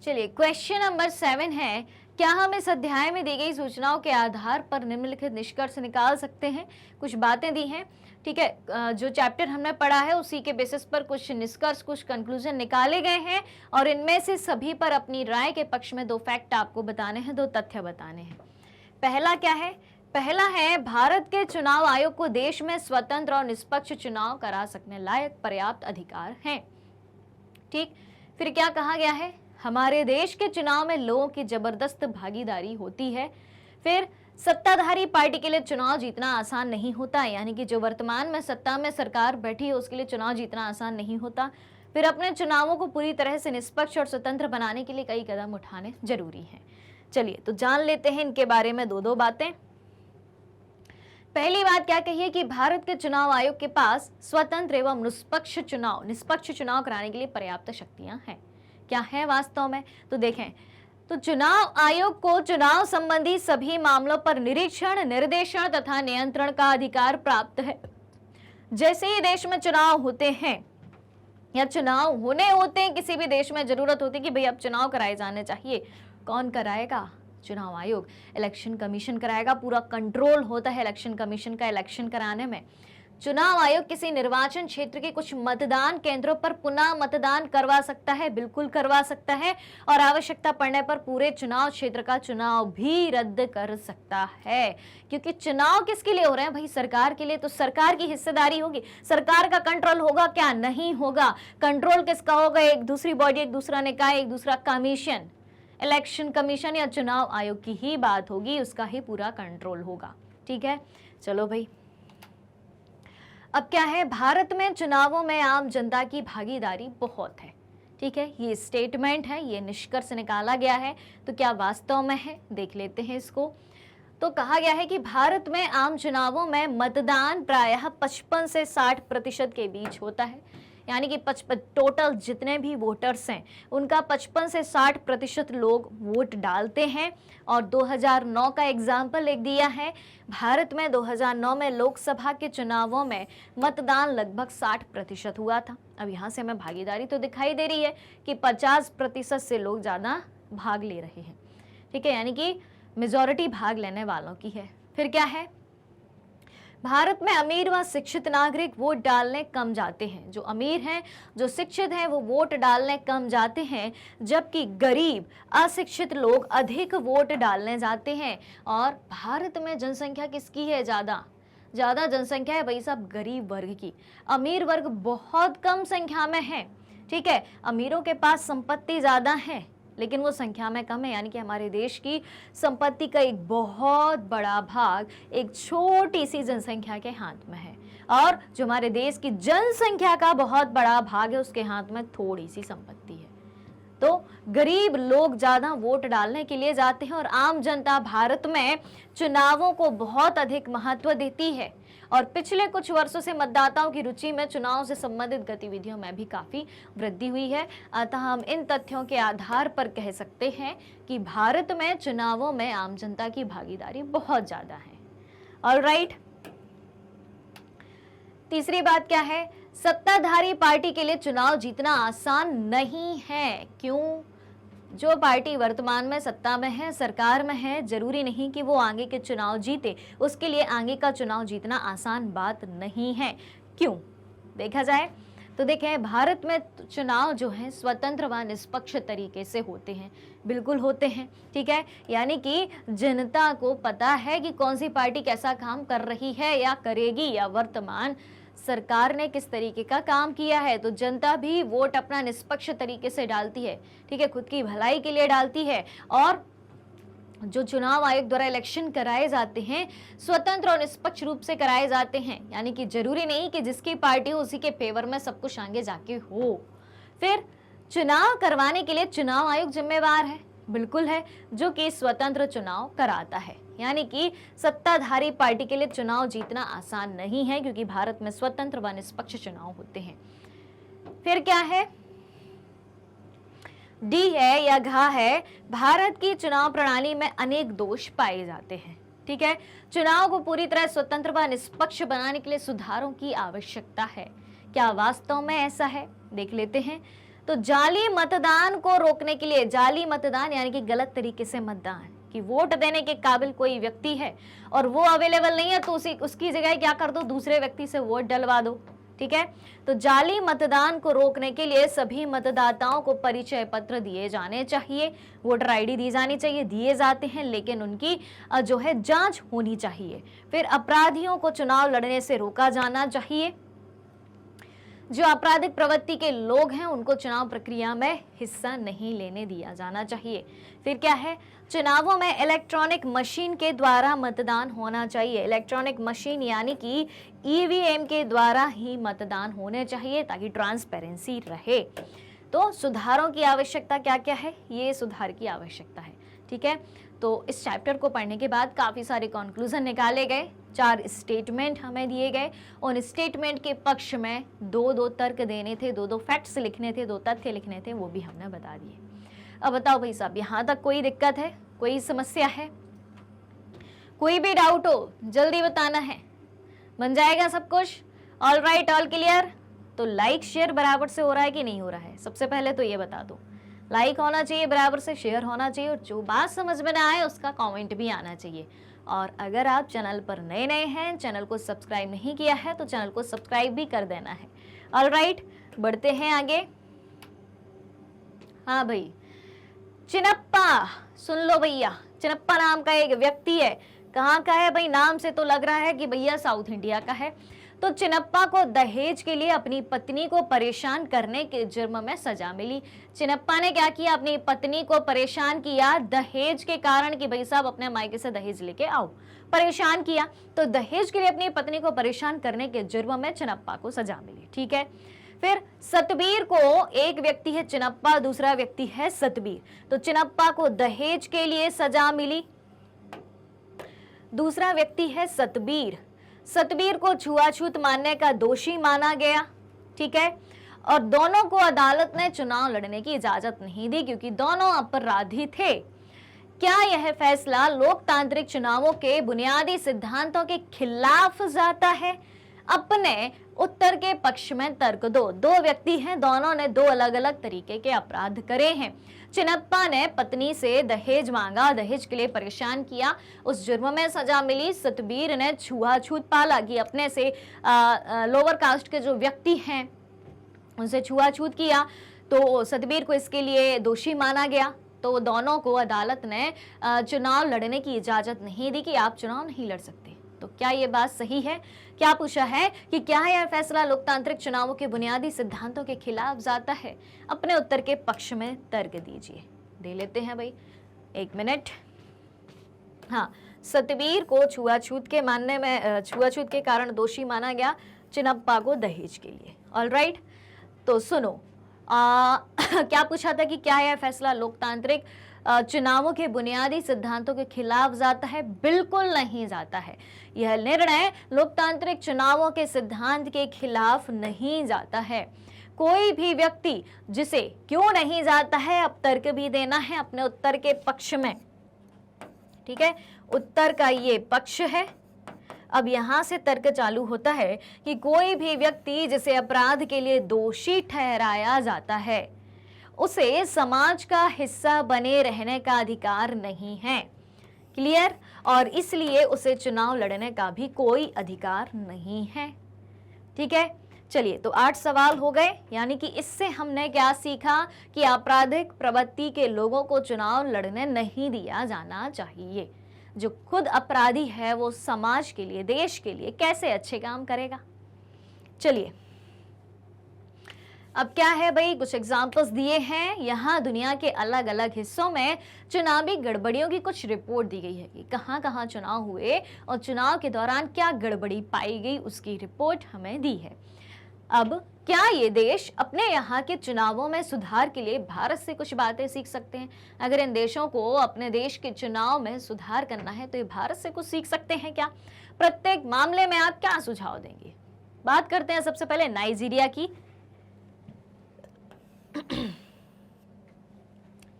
A: चलिए, क्वेश्चन नंबर 7 है, क्या हम इस अध्याय में दी गई सूचनाओं के आधार पर निम्नलिखित निष्कर्ष निकाल सकते हैं। कुछ बातें दी हैं, ठीक है, जो चैप्टर हमने पढ़ा है उसी के बेसिस पर कुछ निष्कर्ष, कुछ कंक्लूजन निकाले गए हैं, और इनमें से सभी पर अपनी राय के पक्ष में 2 फैक्ट आपको बताने हैं, 2 तथ्य बताने हैं। पहला क्या है, पहला है भारत के चुनाव आयोग को देश में स्वतंत्र और निष्पक्ष चुनाव करा सकने लायक पर्याप्त अधिकार हैं, ठीक। फिर क्या कहा गया है, हमारे देश के चुनाव में लोगों की जबरदस्त भागीदारी होती है। फिर सत्ताधारी पार्टी के लिए चुनाव जीतना आसान नहीं होता, यानी कि जो वर्तमान में सत्ता में सरकार बैठी है उसके लिए चुनाव जीतना आसान नहीं होता। फिर अपने चुनावों को पूरी तरह से निष्पक्ष और स्वतंत्र बनाने के लिए कई कदम उठाने जरूरी हैं। चलिए, तो जान लेते हैं इनके बारे में 2 बातें। पहली बात क्या कही है कि भारत के चुनाव आयोग के पास स्वतंत्र एवं निष्पक्ष चुनाव कराने के लिए पर्याप्त शक्तियां हैं। क्या है वास्तव में, तो देखें, तो चुनाव आयोग को चुनाव संबंधी सभी मामलों पर निरीक्षण, निर्देशन तथा नियंत्रण का अधिकार प्राप्त है। जैसे ही देश में चुनाव होते हैं या चुनाव होने होते हैं, किसी भी देश में जरूरत होती है कि भाई अब चुनाव कराए जाने चाहिए, कौन कराएगा, चुनाव आयोग, इलेक्शन कमीशन कराएगा। पूरा कंट्रोल होता है इलेक्शन कमीशन का इलेक्शन कराने में। चुनाव आयोग किसी निर्वाचन क्षेत्र के कुछ मतदान केंद्रों पर पुनः मतदान करवा सकता है, बिल्कुल करवा सकता है, और आवश्यकता पड़ने पर पूरे चुनाव क्षेत्र का चुनाव भी रद्द कर सकता है। क्योंकि चुनाव किसके लिए हो रहे हैं भाई, सरकार के लिए, तो सरकार की हिस्सेदारी होगी, सरकार का कंट्रोल होगा क्या, नहीं होगा। कंट्रोल किसका होगा, एक दूसरी बॉडी, एक दूसरा निकाय, एक दूसरा कमीशन, इलेक्शन कमीशन या चुनाव आयोग की ही बात होगी, उसका ही पूरा कंट्रोल होगा, ठीक है। चलो भाई, अब क्या है, भारत में चुनावों में आम जनता की भागीदारी बहुत है, ठीक है, ये स्टेटमेंट है, ये निष्कर्ष निकाला गया है। तो क्या वास्तव में है, देख लेते हैं इसको। तो कहा गया है कि भारत में आम चुनावों में मतदान प्रायः 55 से 60% के बीच होता है, यानी कि टोटल जितने भी वोटर्स हैं उनका 55 से 60% लोग वोट डालते हैं। और 2009 का एग्जाम्पल एक दिया है, भारत में 2009 में लोकसभा के चुनावों में मतदान लगभग 60% हुआ था। अब यहाँ से हमें भागीदारी तो दिखाई दे रही है कि 50% से लोग ज़्यादा भाग ले रहे हैं, ठीक है, यानी कि मेजॉरिटी भाग लेने वालों की है। फिर क्या है, भारत में अमीर व शिक्षित नागरिक वोट डालने कम जाते हैं, जो अमीर हैं, जो शिक्षित हैं, वो वोट डालने कम जाते हैं, जबकि गरीब अशिक्षित लोग अधिक वोट डालने जाते हैं। और भारत में जनसंख्या किसकी है, ज़्यादा जनसंख्या है भाई साहब गरीब वर्ग की, अमीर वर्ग बहुत कम संख्या में है, ठीक है। अमीरों के पास संपत्ति ज़्यादा है लेकिन वो संख्या में कम है, यानी कि हमारे देश की संपत्ति का एक बहुत बड़ा भाग एक छोटी सी जनसंख्या के हाथ में है, और जो हमारे देश की जनसंख्या का बहुत बड़ा भाग है उसके हाथ में थोड़ी सी संपत्ति है। तो गरीब लोग ज्यादा वोट डालने के लिए जाते हैं और आम जनता भारत में चुनावों को बहुत अधिक महत्व देती है और पिछले कुछ वर्षों से मतदाताओं की रुचि में चुनाव से संबंधित गतिविधियों में भी काफी वृद्धि हुई है। अतः हम इन तथ्यों के आधार पर कह सकते हैं कि भारत में चुनावों में आम जनता की भागीदारी बहुत ज्यादा है। ऑलराइट, तीसरी बात क्या है? सत्ताधारी पार्टी के लिए चुनाव जीतना आसान नहीं है। क्यों? जो पार्टी वर्तमान में सत्ता में है, सरकार में है, जरूरी नहीं कि वो आगे के चुनाव जीते, उसके लिए आगे का चुनाव जीतना आसान बात नहीं है। क्यों? देखा जाए तो देखें, भारत में चुनाव जो है स्वतंत्र व निष्पक्ष तरीके से होते हैं, बिल्कुल होते हैं, ठीक है। यानी कि जनता को पता है कि कौन सी पार्टी कैसा काम कर रही है या करेगी, या वर्तमान सरकार ने किस तरीके का काम किया है। तो जनता भी वोट अपना निष्पक्ष तरीके से डालती है, ठीक है, खुद की भलाई के लिए डालती है। और जो चुनाव आयोग द्वारा इलेक्शन कराए जाते हैं स्वतंत्र और निष्पक्ष रूप से कराए जाते हैं, यानी कि जरूरी नहीं कि जिसकी पार्टी हो उसी के फेवर में सब कुछ आगे जाके हो। फिर चुनाव करवाने के लिए चुनाव आयोग जिम्मेवार है, बिल्कुल है, जो कि स्वतंत्र चुनाव कराता है। यानी कि सत्ताधारी पार्टी के लिए चुनाव जीतना आसान नहीं है, क्योंकि भारत में स्वतंत्र व निष्पक्ष चुनाव होते हैं। फिर क्या है? डी है या घा है, भारत की चुनाव प्रणाली में अनेक दोष पाए जाते हैं, ठीक है। चुनाव को पूरी तरह स्वतंत्र व निष्पक्ष बनाने के लिए सुधारों की आवश्यकता है। क्या वास्तव में ऐसा है? देख लेते हैं। तो जाली मतदान को रोकने के लिए, जाली मतदान यानी कि गलत तरीके से मतदान, कि वोट देने के काबिल कोई व्यक्ति है और वो अवेलेबल नहीं है तो उसकी जगह क्या कर दो, दूसरे व्यक्ति से वोट डलवा दो, ठीक है। तो जाली मतदान को रोकने के लिए सभी मतदाताओं को परिचय पत्र दिए जाने चाहिए, वोटर आईडी दी जानी चाहिए, दिए जाते हैं, लेकिन उनकी जो है जांच होनी चाहिए। फिर अपराधियों को चुनाव लड़ने से रोका जाना चाहिए। जो आपराधिक प्रवृत्ति के लोग हैं उनको चुनाव प्रक्रिया में हिस्सा नहीं लेने दिया जाना चाहिए। फिर क्या है? चुनावों में इलेक्ट्रॉनिक मशीन के द्वारा मतदान होना चाहिए। इलेक्ट्रॉनिक मशीन यानी कि ईवीएम के द्वारा ही मतदान होने चाहिए, ताकि ट्रांसपेरेंसी रहे। तो सुधारों की आवश्यकता क्या क्या है? ये सुधार की आवश्यकता है, ठीक है। तो इस चैप्टर को पढ़ने के बाद काफ़ी सारे कंक्लूजन निकाले गए, 4 स्टेटमेंट हमें दिए गए। उन स्टेटमेंट के पक्ष में 2-2 तर्क देने थे, 2-2 फैक्ट्स लिखने थे, 2 तथ्य लिखने थे, वो भी हमने बता दिए। अब बताओ भाई साहब, यहाँ तक कोई दिक्कत है, कोई समस्या है, कोई भी डाउट हो जल्दी बताना है, बन जाएगा सब कुछ। All right, all clear. तो लाइक शेयर बराबर से हो रहा है कि नहीं हो रहा है? सबसे पहले तो ये बता दो, लाइक होना चाहिए बराबर से, शेयर होना चाहिए, और जो बात समझ में ना आए उसका कमेंट भी आना चाहिए। और अगर आप चैनल पर नए नए हैं, चैनल को सब्सक्राइब नहीं किया है तो चैनल को सब्सक्राइब भी कर देना है। ऑलराइट, बढ़ते हैं आगे। हाँ भाई, चिनप्पा सुन लो भैया, चिनप्पा नाम का एक व्यक्ति है। कहाँ का है भाई? नाम से तो लग रहा है कि भैया साउथ इंडिया का है। तो चिनप्पा को दहेज के लिए अपनी पत्नी को परेशान करने के जुर्म में सजा मिली। चिनप्पा ने क्या किया? अपनी पत्नी को परेशान किया दहेज के कारण, कि भाई साहब अपने मायके से दहेज लेके आओ, परेशान किया। तो दहेज के लिए अपनी पत्नी को परेशान करने के जुर्म में चिनप्पा को सजा मिली, ठीक है। फिर सतबीर को, एक व्यक्ति है चिनप्पा, दूसरा व्यक्ति है सतबीर। तो चिनप्पा को दहेज के लिए सजा मिली, दूसरा व्यक्ति है सतबीर। सतबीर को छुआछूत मानने का दोषी माना गया, ठीक है। और दोनों को अदालत ने चुनाव लड़ने की इजाजत नहीं दी, क्योंकि दोनों अपराधी थे। क्या यह फैसला लोकतांत्रिक चुनावों के बुनियादी सिद्धांतों के खिलाफ जाता है? अपने उत्तर के पक्ष में तर्क दो। 2 व्यक्ति हैं, दोनों ने 2 अलग अलग तरीके के अपराध करे हैं। चिनप्पा ने पत्नी से दहेज मांगा, दहेज के लिए परेशान किया, उस जुर्म में सजा मिली। सतबीर ने छुआछूत पाला, कि अपने से लोअर कास्ट के जो व्यक्ति हैं उनसे छुआछूत किया, तो सतबीर को इसके लिए दोषी माना गया। तो दोनों को अदालत ने चुनाव लड़ने की इजाजत नहीं दी, कि आप चुनाव नहीं लड़ सकते। तो क्या ये बात सही है? क्या पूछा है कि क्या यह फैसला लोकतांत्रिक चुनावों के बुनियादी सिद्धांतों के खिलाफ जाता है? अपने उत्तर के पक्ष में तर्क दीजिए। दे लेते हैं भाई, 1 मिनट। हाँ, सतबीर को छुआछूत के कारण दोषी माना गया, चिनप्पा को दहेज के लिए। ऑलराइट, तो सुनो, क्या पूछा था कि क्या यह फैसला लोकतांत्रिक चुनावों के बुनियादी सिद्धांतों के खिलाफ जाता है? बिल्कुल नहीं जाता है। यह निर्णय लोकतांत्रिक चुनावों के सिद्धांत के खिलाफ नहीं जाता है। कोई भी व्यक्ति जिसे क्यों नहीं जाता है, अब तर्क भी देना है अपने उत्तर के पक्ष में। ठीक है, उत्तर का ये पक्ष है। अब यहां से तर्क चालू होता है कि कोई भी व्यक्ति जिसे अपराध के लिए दोषी ठहराया जाता है उसे समाज का हिस्सा बने रहने का अधिकार नहीं है। क्लियर? और इसलिए उसे चुनाव लड़ने का भी कोई अधिकार नहीं है। ठीक है, चलिए, तो 8 सवाल हो गए। यानी कि इससे हमने क्या सीखा कि आपराधिक प्रवृत्ति के लोगों को चुनाव लड़ने नहीं दिया जाना चाहिए। जो खुद अपराधी है वो समाज के लिए, देश के लिए कैसे अच्छे काम करेगा। चलिए, अब क्या है भाई, कुछ एग्जाम्पल्स दिए हैं। यहाँ दुनिया के अलग अलग हिस्सों में चुनावी गड़बड़ियों की कुछ रिपोर्ट दी गई है कि कहाँ कहाँ चुनाव हुए और चुनाव के दौरान क्या गड़बड़ी पाई गई, उसकी रिपोर्ट हमें दी है। अब क्या ये देश अपने यहाँ के चुनावों में सुधार के लिए भारत से कुछ बातें सीख सकते हैं? अगर इन देशों को अपने देश के चुनाव में सुधार करना है तो ये भारत से कुछ सीख सकते हैं क्या? प्रत्येक मामले में आप क्या सुझाव देंगे? बात करते हैं सबसे पहले नाइजीरिया की।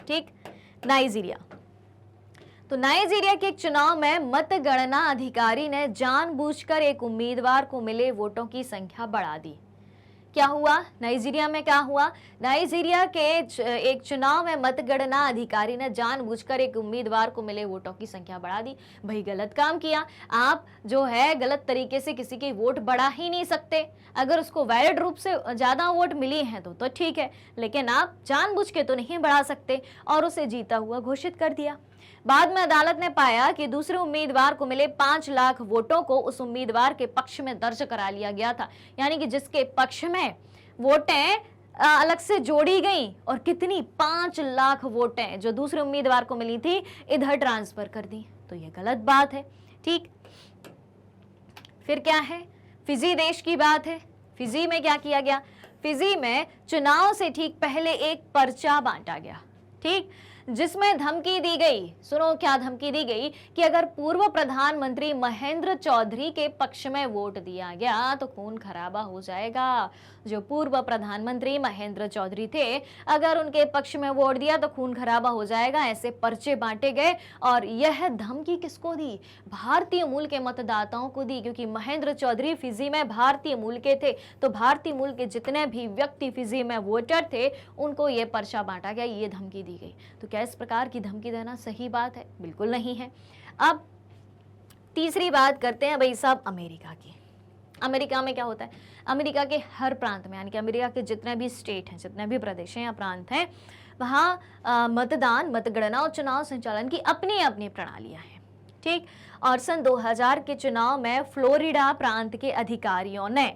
A: ठीक, नाइजीरिया। तो नाइजीरिया के एक चुनाव में मतगणना अधिकारी ने जानबूझकर एक उम्मीदवार को मिले वोटों की संख्या बढ़ा दी। क्या हुआ नाइजीरिया में? क्या हुआ नाइजीरिया के एक चुनाव में मतगणना अधिकारी ने जानबूझकर एक उम्मीदवार को मिले वोटों की संख्या बढ़ा दी। भाई गलत काम किया। आप जो है गलत तरीके से किसी की वोट बढ़ा ही नहीं सकते। अगर उसको वैलिड रूप से ज्यादा वोट मिली हैं तो ठीक है, लेकिन आप जानबूझ के तो नहीं बढ़ा सकते और उसे जीता हुआ घोषित कर दिया। बाद में अदालत ने पाया कि दूसरे उम्मीदवार को मिले 5 लाख वोटों को उस उम्मीदवार के पक्ष में दर्ज करा लिया गया था। यानी कि जिसके पक्ष में वोटें अलग से जोड़ी गई और कितनी 5 लाख वोटें जो दूसरे उम्मीदवार को मिली थी इधर ट्रांसफर कर दी। तो ये गलत बात है। ठीक, फिर क्या है? फिजी देश की बात है। फिजी में क्या किया गया? फिजी में चुनाव से ठीक पहले एक पर्चा बांटा गया। ठीक, जिसमें धमकी दी गई, सुनो क्या धमकी दी गई, कि अगर पूर्व प्रधानमंत्री महेंद्र चौधरी के पक्ष में वोट दिया गया तो खून खराबा हो जाएगा। जो पूर्व प्रधानमंत्री महेंद्र चौधरी थे, अगर उनके पक्ष में वोट दिया तो खून खराबा हो जाएगा। ऐसे पर्चे बांटे गए और यह धमकी किसको दी? भारतीय मूल के मतदाताओं को दी, क्योंकि महेंद्र चौधरी फिजी में भारतीय मूल के थे। तो भारतीय मूल के जितने भी व्यक्ति फिजी में वोटर थे उनको यह पर्चा बांटा गया, ये धमकी दी गई। तो क्या इस प्रकार की धमकी देना सही बात है? बिल्कुल नहीं है। अब तीसरी बात करते हैं भाई साहब अमेरिका की। अमेरिका में क्या होता है? अमेरिका के हर प्रांत में, यानी कि अमेरिका के जितने भी स्टेट हैं, जितने भी प्रदेश हैं या प्रांत हैं, वहाँ मतदान, मतगणना और चुनाव संचालन की अपनी अपनी प्रणालियां हैं। ठीक, और सन 2000 के चुनाव में फ्लोरिडा प्रांत के अधिकारियों ने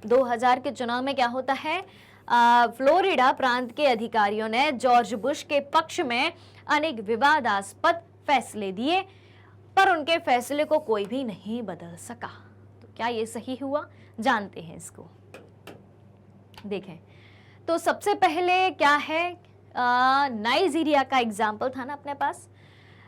A: 2000 के चुनाव में क्या होता है, फ्लोरिडा प्रांत के अधिकारियों ने जॉर्ज बुश के पक्ष में अनेक विवादास्पद फैसले दिए, पर उनके फैसले को कोई भी नहीं बदल सका। तो क्या ये सही हुआ? जानते हैं इसको। देखें तो सबसे पहले क्या है, नाइजीरिया का एग्जाम्पल था ना अपने पास।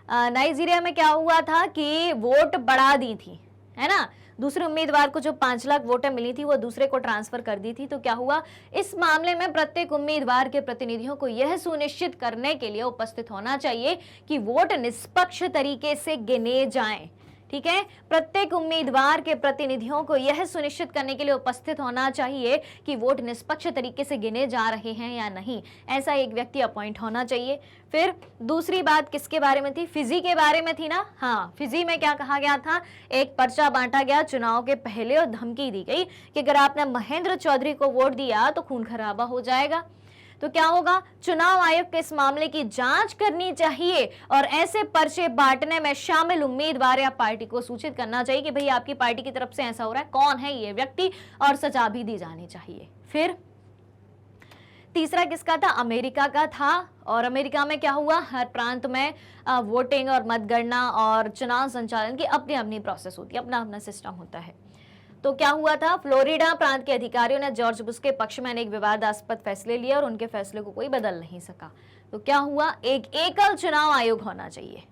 A: नाइजीरिया में क्या हुआ था कि वोट बढ़ा दी थी, है ना। दूसरे उम्मीदवार को जो 5 लाख वोटें मिली थी वो दूसरे को ट्रांसफर कर दी थी। तो क्या हुआ, इस मामले में प्रत्येक उम्मीदवार के प्रतिनिधियों को यह सुनिश्चित करने के लिए उपस्थित होना चाहिए कि वोट निष्पक्ष तरीके से गिने जाएं। ठीक है, प्रत्येक उम्मीदवार के प्रतिनिधियों को यह सुनिश्चित करने के लिए उपस्थित होना चाहिए कि वोट निष्पक्ष तरीके से गिने जा रहे हैं या नहीं, ऐसा एक व्यक्ति अपॉइंट होना चाहिए। फिर दूसरी बात किसके बारे में थी? फिजी के बारे में थी ना। हाँ, फिजी में क्या कहा गया था, एक पर्चा बांटा गया चुनाव के पहले और धमकी दी गई कि अगर आपने महेंद्र चौधरी को वोट दिया तो खून खराबा हो जाएगा। तो क्या होगा, चुनाव आयोग को इस मामले की जांच करनी चाहिए और ऐसे पर्चे बांटने में शामिल उम्मीदवार या पार्टी को सूचित करना चाहिए कि भाई आपकी पार्टी की तरफ से ऐसा हो रहा है, कौन है ये व्यक्ति, और सजा भी दी जानी चाहिए। फिर तीसरा किसका था? अमेरिका का था। और अमेरिका में क्या हुआ, हर प्रांत में वोटिंग और मतगणना और चुनाव संचालन की अपनी अपनी प्रोसेस होती है, अपना अपना सिस्टम होता है। तो क्या हुआ था, फ्लोरिडा प्रांत के अधिकारियों ने जॉर्ज बुश के पक्ष में एक विवादास्पद फैसले लिए और उनके फैसले को कोई बदल नहीं सका। तो क्या हुआ, एक एकल चुनाव आयोग होना चाहिए।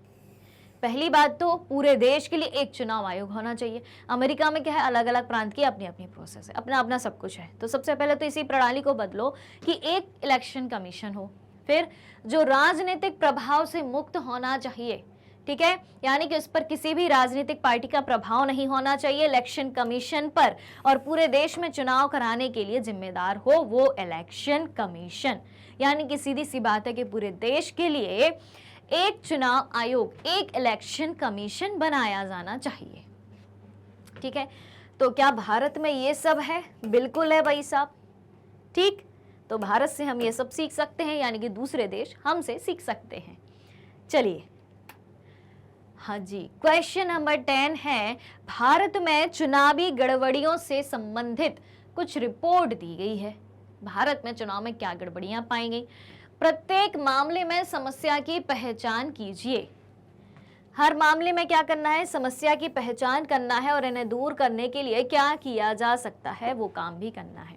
A: पहली बात तो पूरे देश के लिए एक चुनाव आयोग होना चाहिए। अमेरिका में क्या है, अलग अलग प्रांत की अपनी अपनी प्रोसेस है, अपना अपना सब कुछ है। तो सबसे पहले तो इसी प्रणाली को बदलो कि एक इलेक्शन कमीशन हो, फिर जो राजनीतिक प्रभाव से मुक्त होना चाहिए, ठीक है, यानी कि उस पर किसी भी राजनीतिक पार्टी का प्रभाव नहीं होना चाहिए इलेक्शन कमीशन पर, और पूरे देश में चुनाव कराने के लिए जिम्मेदार हो वो इलेक्शन कमीशन। यानी कि सीधी सी बात है कि पूरे देश के लिए एक चुनाव आयोग, एक इलेक्शन कमीशन बनाया जाना चाहिए। ठीक है, तो क्या भारत में ये सब है? बिल्कुल है भाई साहब। ठीक, तो भारत से हम ये सब सीख सकते हैं, यानी कि दूसरे देश हमसे सीख सकते हैं। चलिए, हाँ जी, क्वेश्चन नंबर 10 है, भारत में चुनावी गड़बड़ियों से संबंधित कुछ रिपोर्ट दी गई है। भारत में चुनाव में क्या गड़बड़ियां पाई गई? प्रत्येक मामले में समस्या की पहचान कीजिए। हर मामले में क्या करना है, समस्या की पहचान करना है और इन्हें दूर करने के लिए क्या किया जा सकता है वो काम भी करना है।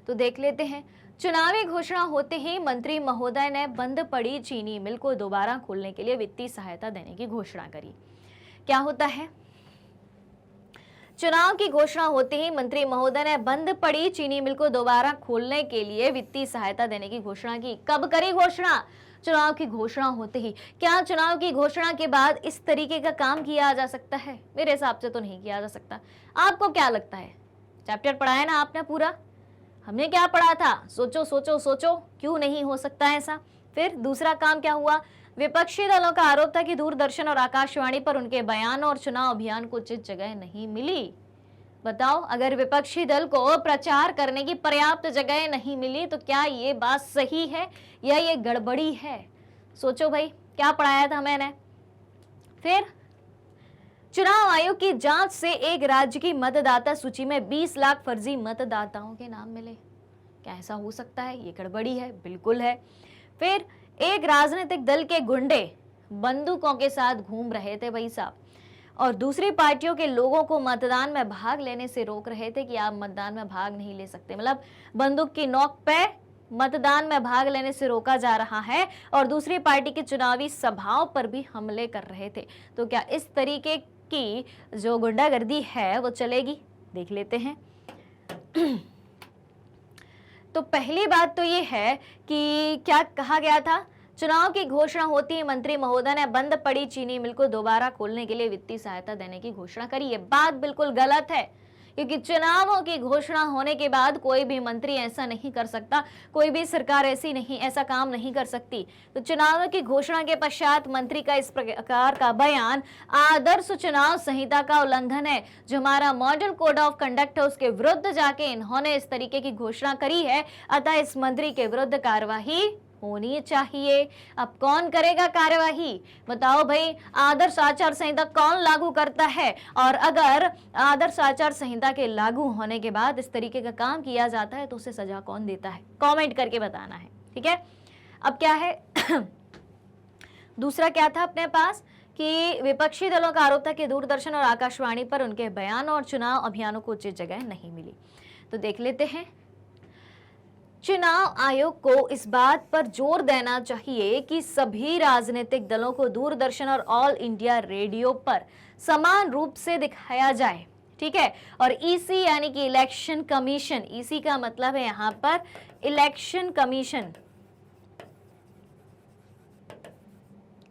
A: तो देख लेते हैं। चुनावी घोषणा होते ही मंत्री महोदय ने बंद पड़ी चीनी मिल को दोबारा खोलने के लिए वित्तीय सहायता देने की घोषणा करी। क्या होता है, चुनाव की घोषणा होते ही मंत्री महोदय ने बंद पड़ी चीनी मिल को दोबारा खोलने के लिए वित्तीय सहायता देने की घोषणा की। कब करी घोषणा? चुनाव की घोषणा होते ही। क्या चुनाव की घोषणा के बाद इस तरीके का काम किया जा सकता है? मेरे हिसाब से तो नहीं किया जा सकता। आपको क्या लगता है? चैप्टर पढ़ा है ना आपने पूरा? हमने क्या पढ़ा था? सोचो सोचो सोचो, क्यों नहीं हो सकता ऐसा? फिर दूसरा काम क्या हुआ? विपक्षी दलों का आरोप था कि दूरदर्शन और आकाशवाणी पर उनके बयान और चुनाव अभियान को उचित जगह नहीं मिली। बताओ, अगर विपक्षी दल को प्रचार करने की पर्याप्त जगह नहीं मिली तो क्या ये बात सही है या ये गड़बड़ी है? सोचो भाई, क्या पढ़ाया था मैंने। फिर चुनाव आयोग की जांच से एक राज्य की मतदाता सूची में 20 लाख फर्जी मतदाताओं के नाम मिले। क्या ऐसा हो सकता है? ये गड़बड़ी है, बिल्कुल है। फिर एक राजनीतिक दल के गुंडे बंदूकों के साथ घूम रहे थे भाई साहब, और दूसरी पार्टियों के लोगों को मतदान में भाग लेने से रोक रहे थे कि आप मतदान में भाग नहीं ले सकते। मतलब बंदूक की नोक पे मतदान में भाग लेने से रोका जा रहा है, और दूसरी पार्टी की चुनावी सभाओं पर भी हमले कर रहे थे। तो क्या इस तरीके की जो गुंडागर्दी है वो चलेगी? देख लेते हैं। तो पहली बात तो ये है कि क्या कहा गया था, चुनाव की घोषणा होती ही मंत्री महोदय ने बंद पड़ी चीनी मिल को दोबारा खोलने के लिए वित्तीय सहायता देने की घोषणा करी। ये बात बिल्कुल गलत है, क्योंकि चुनावों की घोषणा होने के बाद कोई भी मंत्री ऐसा नहीं कर सकता, कोई भी सरकार ऐसा काम नहीं कर सकती। तो चुनावों की घोषणा के पश्चात मंत्री का इस प्रकार का बयान आदर्श चुनाव संहिता का उल्लंघन है। जो हमारा मॉडल कोड ऑफ कंडक्ट है उसके विरुद्ध जाके इन्होंने इस तरीके की घोषणा करी है, अतः इस मंत्री के विरुद्ध कार्यवाही होनी चाहिए। अब कौन करेगा कार्यवाही? बताओ भाई, आदर्श आचार संहिता कौन लागू करता है? और अगर आदर्श आचार संहिता के लागू होने के बाद इस तरीके का काम किया जाता है तो उसे सजा कौन देता है? कमेंट करके बताना है, ठीक है। अब क्या है दूसरा क्या था अपने पास कि विपक्षी दलों का आरोप था कि दूरदर्शन और आकाशवाणी पर उनके बयान और चुनाव अभियानों को उचित जगह नहीं मिली। तो देख लेते हैं। चुनाव आयोग को इस बात पर जोर देना चाहिए कि सभी राजनीतिक दलों को दूरदर्शन और ऑल इंडिया रेडियो पर समान रूप से दिखाया जाए, ठीक है। और ईसी यानी कि इलेक्शन कमीशन, ईसी का मतलब है यहां पर इलेक्शन कमीशन,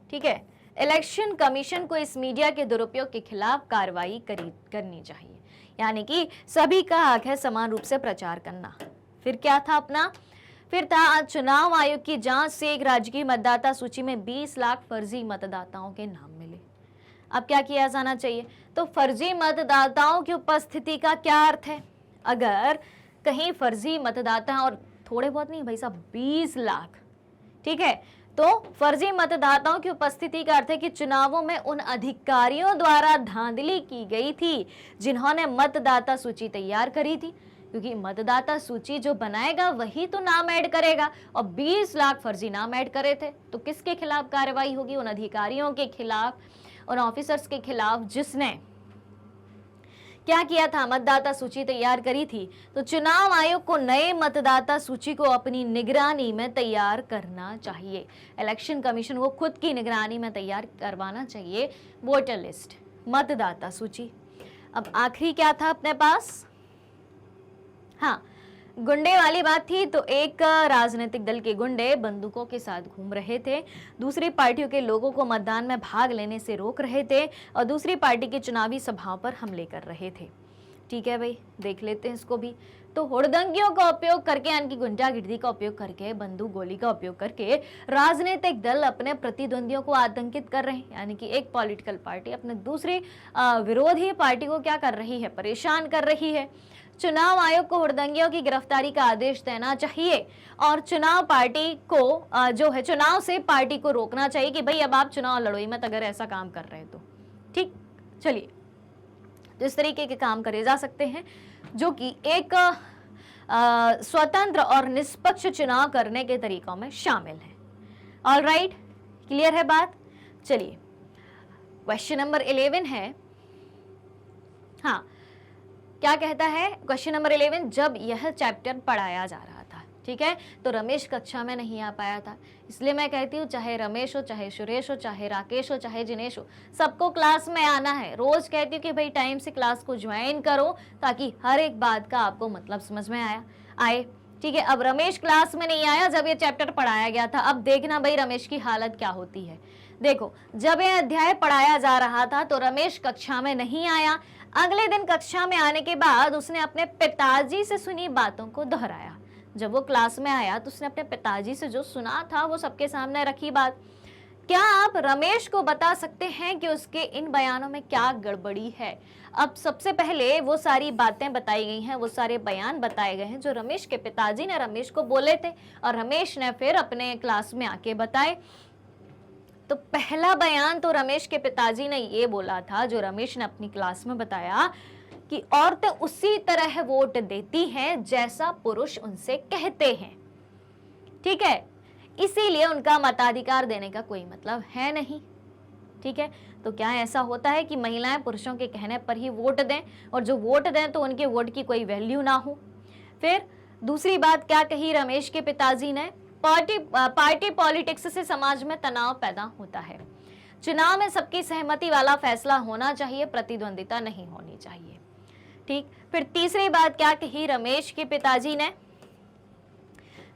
A: ठीक है। इलेक्शन कमीशन को इस मीडिया के दुरुपयोग के खिलाफ कार्रवाई करनी चाहिए, यानी कि सभी का हक है समान रूप से प्रचार करना। फिर क्या था अपना? फिर था चुनाव आयोग की जांच से एक राज्य की मतदाता सूची में 20 लाख फर्जी मतदाताओं के नाम मिले। अब क्या किया जाना चाहिए? तो फर्जी मतदाताओं की उपस्थिति का क्या अर्थ है? अगर कहीं फर्जी मतदाता, और थोड़े बहुत नहीं भाई साहब, 20 लाख, ठीक है, तो फर्जी मतदाताओं की उपस्थिति का अर्थ है कि चुनावों में उन अधिकारियों द्वारा धांधली की गई थी जिन्होंने मतदाता सूची तैयार करी थी, क्योंकि मतदाता सूची जो बनाएगा वही तो नाम ऐड करेगा, और 20 लाख फर्जी नाम ऐड करे थे। तो किसके खिलाफ कार्रवाई होगी? उन अधिकारियों के खिलाफ, उन ऑफिसर्स के खिलाफ जिसने क्या किया था, मतदाता सूची तैयार करी थी। तो चुनाव आयोग को नए मतदाता सूची को अपनी निगरानी में तैयार करना चाहिए। इलेक्शन कमीशन को खुद की निगरानी में तैयार करवाना चाहिए वोटर लिस्ट, मतदाता सूची। अब आखिरी क्या था अपने पास, हाँ, गुंडे वाली बात थी। तो एक राजनीतिक दल के गुंडे बंदूकों के साथ घूम रहे थे, दूसरी पार्टियों के लोगों को मतदान में भाग लेने से रोक रहे थे और दूसरी पार्टी की चुनावी सभाओं पर हमले कर रहे थे। ठीक है भाई, देख लेते हैं इसको भी। तो हुड़दंगियों का उपयोग करके, यानी कि गुंडागिर्दी का उपयोग करके, बंदूक गोली का उपयोग करके राजनीतिक दल अपने प्रतिद्वंदियों को आतंकित कर रहे हैं। यानी कि एक पॉलिटिकल पार्टी अपने दूसरी विरोधी पार्टी को क्या कर रही है, परेशान कर रही है। चुनाव आयोग को हुड़दंगियों की गिरफ्तारी का आदेश देना चाहिए और चुनाव पार्टी को जो है चुनाव से पार्टी को रोकना चाहिए कि भाई अब आप चुनाव लड़ो ही मत, अगर ऐसा काम कर रहे हैं तो। ठीक, चलिए, तो इस तरीके के काम करे जा सकते हैं जो कि एक स्वतंत्र और निष्पक्ष चुनाव करने के तरीकों में शामिल है। ऑल राइट, क्लियर है बात। चलिए, क्वेश्चन नंबर 11 है, हाँ, क्या कहता है क्वेश्चन नंबर 11, जब यह चैप्टर पढ़ाया जा रहा था, ठीक है, तो रमेश कक्षा में नहीं आ पाया था। इसलिए मैं कहती हूँ चाहे रमेश हो, चाहे सुरेश हो, चाहे राकेश हो, चाहे जिनेश हो, सबको क्लास में आना है। रोज कहती हूँ कि भाई टाइम से क्लास को ज्वाइन करो ताकि हर एक बात का आपको मतलब समझ में आए। ठीक है, अब रमेश क्लास में नहीं आया जब ये चैप्टर पढ़ाया गया था। अब देखना भाई रमेश की हालत क्या होती है। देखो, जब ये अध्याय पढ़ाया जा रहा था तो रमेश कक्षा में नहीं आया। अगले दिन कक्षा में आने के बाद उसने अपने पिताजी से सुनी बातों को दोहराया। जब वो क्लास में आया तो उसने अपने पिताजी से जो सुना था वो सबके सामने रखी बात। क्या आप रमेश को बता सकते हैं कि उसके इन बयानों में क्या गड़बड़ी है? अब सबसे पहले वो सारी बातें बताई गई हैं, वो सारे बयान बताए गए हैं जो रमेश के पिताजी ने रमेश को बोले थे और रमेश ने फिर अपने क्लास में आके बताए। तो पहला बयान तो रमेश के पिताजी ने ये बोला था, जो रमेश ने अपनी क्लास में बताया, कि औरतें उसी तरह वोट देती हैं जैसा पुरुष उनसे कहते हैं। ठीक है, इसीलिए उनका मताधिकार देने का कोई मतलब है नहीं। ठीक है, तो क्या ऐसा होता है कि महिलाएं पुरुषों के कहने पर ही वोट दें और जो वोट दें तो उनके वोट की कोई वैल्यू ना हो? फिर दूसरी बात क्या कही रमेश के पिताजी ने, पार्टी पॉलिटिक्स से समाज में तनाव पैदा होता है। चुनाव में सबकी सहमति वाला फैसला होना चाहिए, प्रतिद्वंदिता नहीं होनी चाहिए। ठीक, फिर तीसरी बात क्या कही रमेश के पिताजी ने,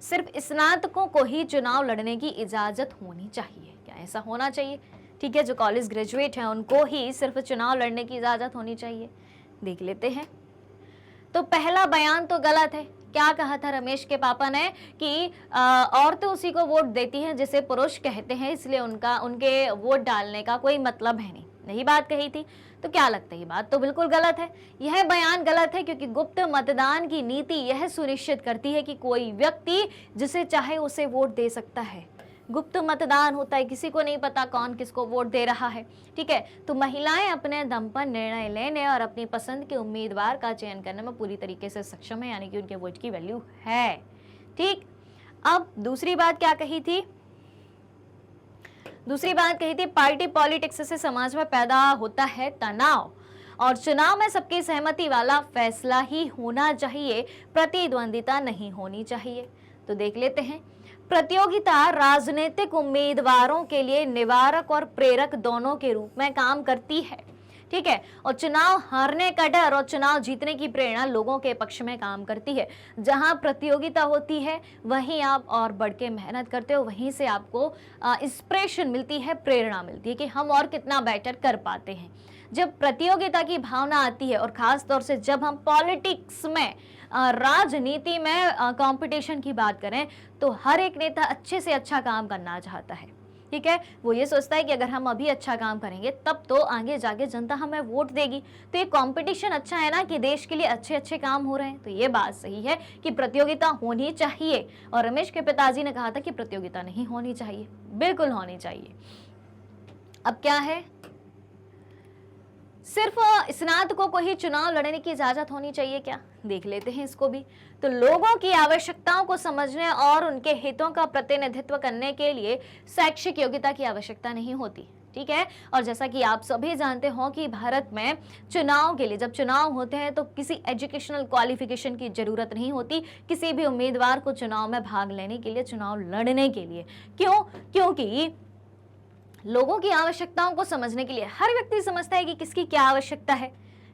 A: सिर्फ स्नातकों को ही चुनाव लड़ने की इजाजत होनी चाहिए। क्या ऐसा होना चाहिए? ठीक है, जो कॉलेज ग्रेजुएट हैं उनको ही सिर्फ चुनाव लड़ने की इजाजत होनी चाहिए। देख लेते हैं। तो पहला बयान तो गलत है। क्या कहा था रमेश के पापा ने कि औरतें उसी को वोट देती हैं जिसे पुरुष कहते हैं, इसलिए उनके वोट डालने का कोई मतलब है नहीं बात कही थी। तो क्या लगता है ये बात तो बिल्कुल गलत है। यह बयान गलत है क्योंकि गुप्त मतदान की नीति यह सुनिश्चित करती है कि कोई व्यक्ति जिसे चाहे उसे वोट दे सकता है। गुप्त मतदान होता है, किसी को नहीं पता कौन किसको वोट दे रहा है। ठीक है, तो महिलाएं अपने दम पर निर्णय लेने और अपनी पसंद के उम्मीदवार का चयन करने में पूरी तरीके से सक्षम है, यानी कि उनके वोट की वैल्यू है। ठीक, अब दूसरी बात क्या कही थी? दूसरी बात कही थी पार्टी पॉलिटिक्स से समाज में पैदा होता है तनाव और चुनाव में सबकी सहमति वाला फैसला ही होना चाहिए, प्रतिद्वंदिता नहीं होनी चाहिए। तो देख लेते हैं। प्रतियोगिता राजनीतिक उम्मीदवारों के लिए निवारक और प्रेरक दोनों के रूप में काम करती है। ठीक है, और चुनाव हारने का डर और चुनाव जीतने की प्रेरणा लोगों के पक्ष में काम करती है। जहां प्रतियोगिता होती है वहीं आप और बढ़ के मेहनत करते हो, वहीं से आपको इंस्पिरेशन मिलती है, प्रेरणा मिलती है कि हम और कितना बेटर कर पाते हैं। जब प्रतियोगिता की भावना आती है और खास तौर से जब हम पॉलिटिक्स में राजनीति में कंपटीशन की बात करें तो हर एक नेता अच्छे से अच्छा काम करना चाहता है। ठीक है, वो ये सोचता है कि अगर हम अभी अच्छा काम करेंगे तब तो आगे जाके जनता हमें वोट देगी। तो ये कंपटीशन अच्छा है ना कि देश के लिए अच्छे अच्छे काम हो रहे हैं। तो ये बात सही है कि प्रतियोगिता होनी चाहिए और रमेश के पिताजी ने कहा था कि प्रतियोगिता नहीं होनी चाहिए, बिल्कुल होनी चाहिए। अब क्या है? सिर्फ स्नातकों को ही चुनाव लड़ने की इजाजत होनी चाहिए क्या? देख लेते हैं इसको भी। तो लोगों की आवश्यकताओं को समझने और उनके हितों का प्रतिनिधित्व करने के लिए शैक्षिक योग्यता की आवश्यकता नहीं होती, ठीक है। और जैसा कि आप सभी जानते हो कि भारत में चुनाव के लिए जब चुनाव होते हैं तो किसी एजुकेशनल क्वालिफिकेशन की जरूरत नहीं होती किसी भी उम्मीदवार को चुनाव में भाग लेने के लिए, चुनाव लड़ने के लिए। क्यों? क्योंकि लोगों की आवश्यकताओं को समझने के लिए हर व्यक्ति समझता है कि किसकी क्या आवश्यकता है,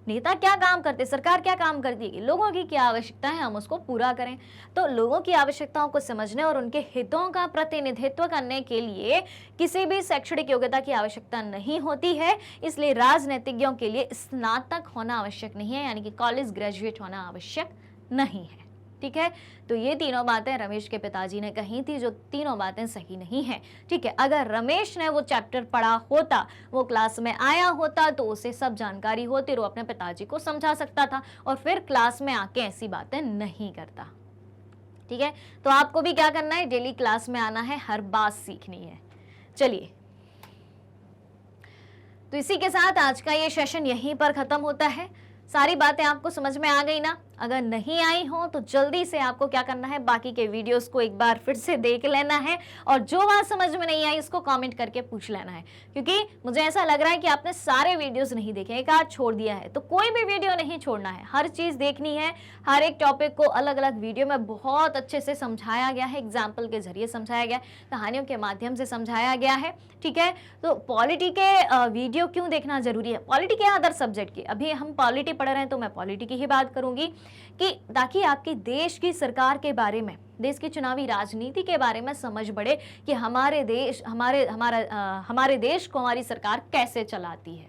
A: नेता क्या काम करते, सरकार क्या काम करती है, लोगों की क्या आवश्यकता है, हम उसको पूरा करें। तो लोगों की आवश्यकताओं को समझने और उनके हितों का प्रतिनिधित्व करने के लिए किसी भी शैक्षणिक योग्यता की आवश्यकता नहीं होती है। इसलिए राजनीतिज्ञों के लिए स्नातक होना आवश्यक नहीं है, यानी कि कॉलेज ग्रेजुएट होना आवश्यक नहीं है, ठीक है। तो ये तीनों बातें रमेश के पिताजी ने कही थी, जो तीनों बातें सही नहीं है, ठीक है। अगर रमेश ने वो चैप्टर पढ़ा होता, वो क्लास में आया होता, तो उसे सब जानकारी होती और वो अपने पिताजी को समझा सकता था और फिर क्लास में आके ऐसी बातें नहीं करता, ठीक है। तो आपको भी क्या करना है, डेली क्लास में आना है, हर बात सीखनी है। चलिए, तो इसी के साथ आज का ये सेशन यहीं पर खत्म होता है। सारी बातें आपको समझ में आ गई ना? अगर नहीं आई हो तो जल्दी से आपको क्या करना है, बाकी के वीडियोस को एक बार फिर से देख लेना है और जो बात समझ में नहीं आई उसको कमेंट करके पूछ लेना है, क्योंकि मुझे ऐसा लग रहा है कि आपने सारे वीडियोस नहीं देखे, एक आध छोड़ दिया है। तो कोई भी वीडियो नहीं छोड़ना है, हर चीज देखनी है। हर एक टॉपिक को अलग अलग वीडियो में बहुत अच्छे से समझाया गया है, एग्जाम्पल के जरिए समझाया गया, कहानियों के माध्यम से समझाया गया है, ठीक है। तो पॉलिटी के वीडियो क्यों देखना जरूरी है, पॉलिटी के अदर सब्जेक्ट की, अभी हम पॉलिटी पढ़ रहे हैं तो मैं पॉलिटी की ही बात करूंगी, कि ताकि आपकी देश की सरकार के बारे में, देश की चुनावी राजनीति के बारे में समझ बढ़े कि हमारे देश हमारे देश को हमारी सरकार कैसे चलाती है।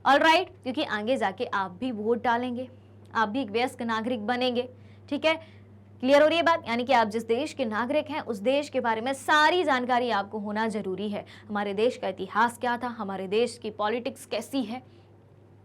A: ऑलराइट, क्योंकि आगे जाके आप भी वोट डालेंगे, आप भी एक वयस्क नागरिक बनेंगे, ठीक है। क्लियर हो रही है बात? यानी कि आप जिस देश के नागरिक हैं उस देश के बारे में सारी जानकारी आपको होना जरूरी है। हमारे देश का इतिहास क्या था, हमारे देश की पॉलिटिक्स कैसी है,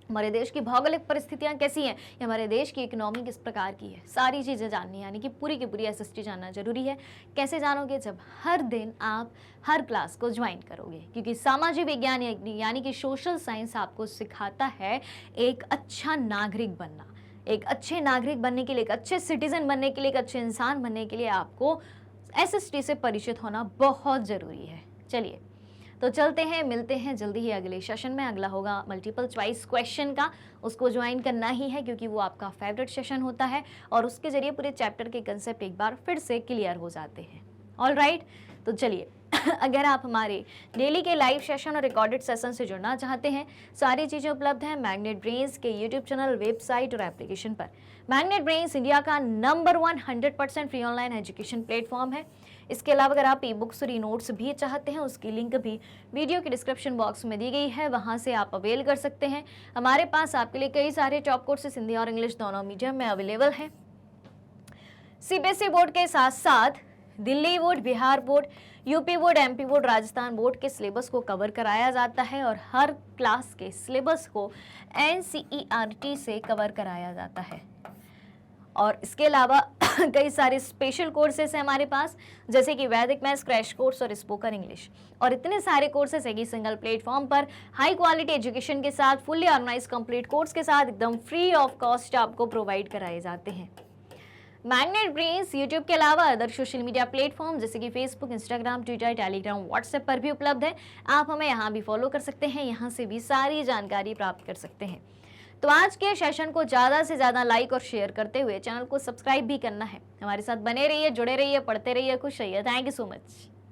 A: हमारे देश की भौगोलिक परिस्थितियां कैसी हैं, या हमारे देश की इकोनॉमी किस प्रकार की है, सारी चीज़ें जाननी है, यानी कि पूरी की पूरी एसएसटी जानना जरूरी है। कैसे जानोगे? जब हर दिन आप हर क्लास को ज्वाइन करोगे, क्योंकि सामाजिक विज्ञान यानी कि सोशल साइंस आपको सिखाता है एक अच्छा नागरिक बनना। एक अच्छे नागरिक बनने के लिए, एक अच्छे सिटीजन बनने के लिए, एक अच्छे इंसान बनने के लिए आपको एसएसटी से परिचित होना बहुत ज़रूरी है। चलिए, तो चलते हैं, मिलते हैं जल्दी ही अगले सेशन में। अगला होगा मल्टीपल चॉइस क्वेश्चन का, उसको ज्वाइन करना ही है क्योंकि वो आपका फेवरेट सेशन होता है और उसके जरिए पूरे चैप्टर के कंसेप्ट एक बार फिर से क्लियर हो जाते हैं। ऑलराइट, तो चलिए अगर आप हमारे डेली के लाइव सेशन और रिकॉर्डेड सेशन से जुड़ना चाहते हैं, सारी चीज़ें उपलब्ध हैं मैग्नेट ब्रेन्स के यूट्यूब चैनल, वेबसाइट और एप्लीकेशन पर। मैग्नेट ब्रेन्स इंडिया का number 1 100% free online education platform है। इसके अलावा अगर आप ई बुक्स और ई नोट्स भी चाहते हैं, उसकी लिंक भी वीडियो के डिस्क्रिप्शन बॉक्स में दी गई है, वहाँ से आप अवेल कर सकते हैं। हमारे पास आपके लिए कई सारे टॉप कोर्सेस हिंदी और इंग्लिश दोनों मीडियम में अवेलेबल हैं। सीबीएसई बोर्ड के साथ साथ Delhi board, Bihar board, UP board, MP board, Rajasthan board के सिलेबस को कवर कराया जाता है और हर क्लास के सिलेबस को एनसीईआरटी से कवर कराया जाता है। और इसके अलावा कई सारे स्पेशल कोर्सेस हैं हमारे पास, जैसे कि वैदिक मैथ्स क्रैश कोर्स और स्पोकन इंग्लिश, और इतने सारे कोर्सेस है कि सिंगल प्लेटफॉर्म पर हाई क्वालिटी एजुकेशन के साथ, फुल्ली ऑर्गेनाइज कंप्लीट कोर्स के साथ एकदम फ्री ऑफ कॉस्ट आपको प्रोवाइड कराए जाते हैं। मैग्नेट ब्रेन्स यूट्यूब के अलावा अदर सोशल मीडिया प्लेटफॉर्म जैसे कि Facebook, Instagram, Twitter, Telegram, WhatsApp पर भी उपलब्ध है। आप हमें यहाँ भी फॉलो कर सकते हैं, यहाँ से भी सारी जानकारी प्राप्त कर सकते हैं। तो आज के सेशन को ज़्यादा से ज़्यादा लाइक और शेयर करते हुए चैनल को सब्सक्राइब भी करना है। हमारे साथ बने रहिए, जुड़े रहिए, पढ़ते रहिए, खुश रहिए। Thank you so much.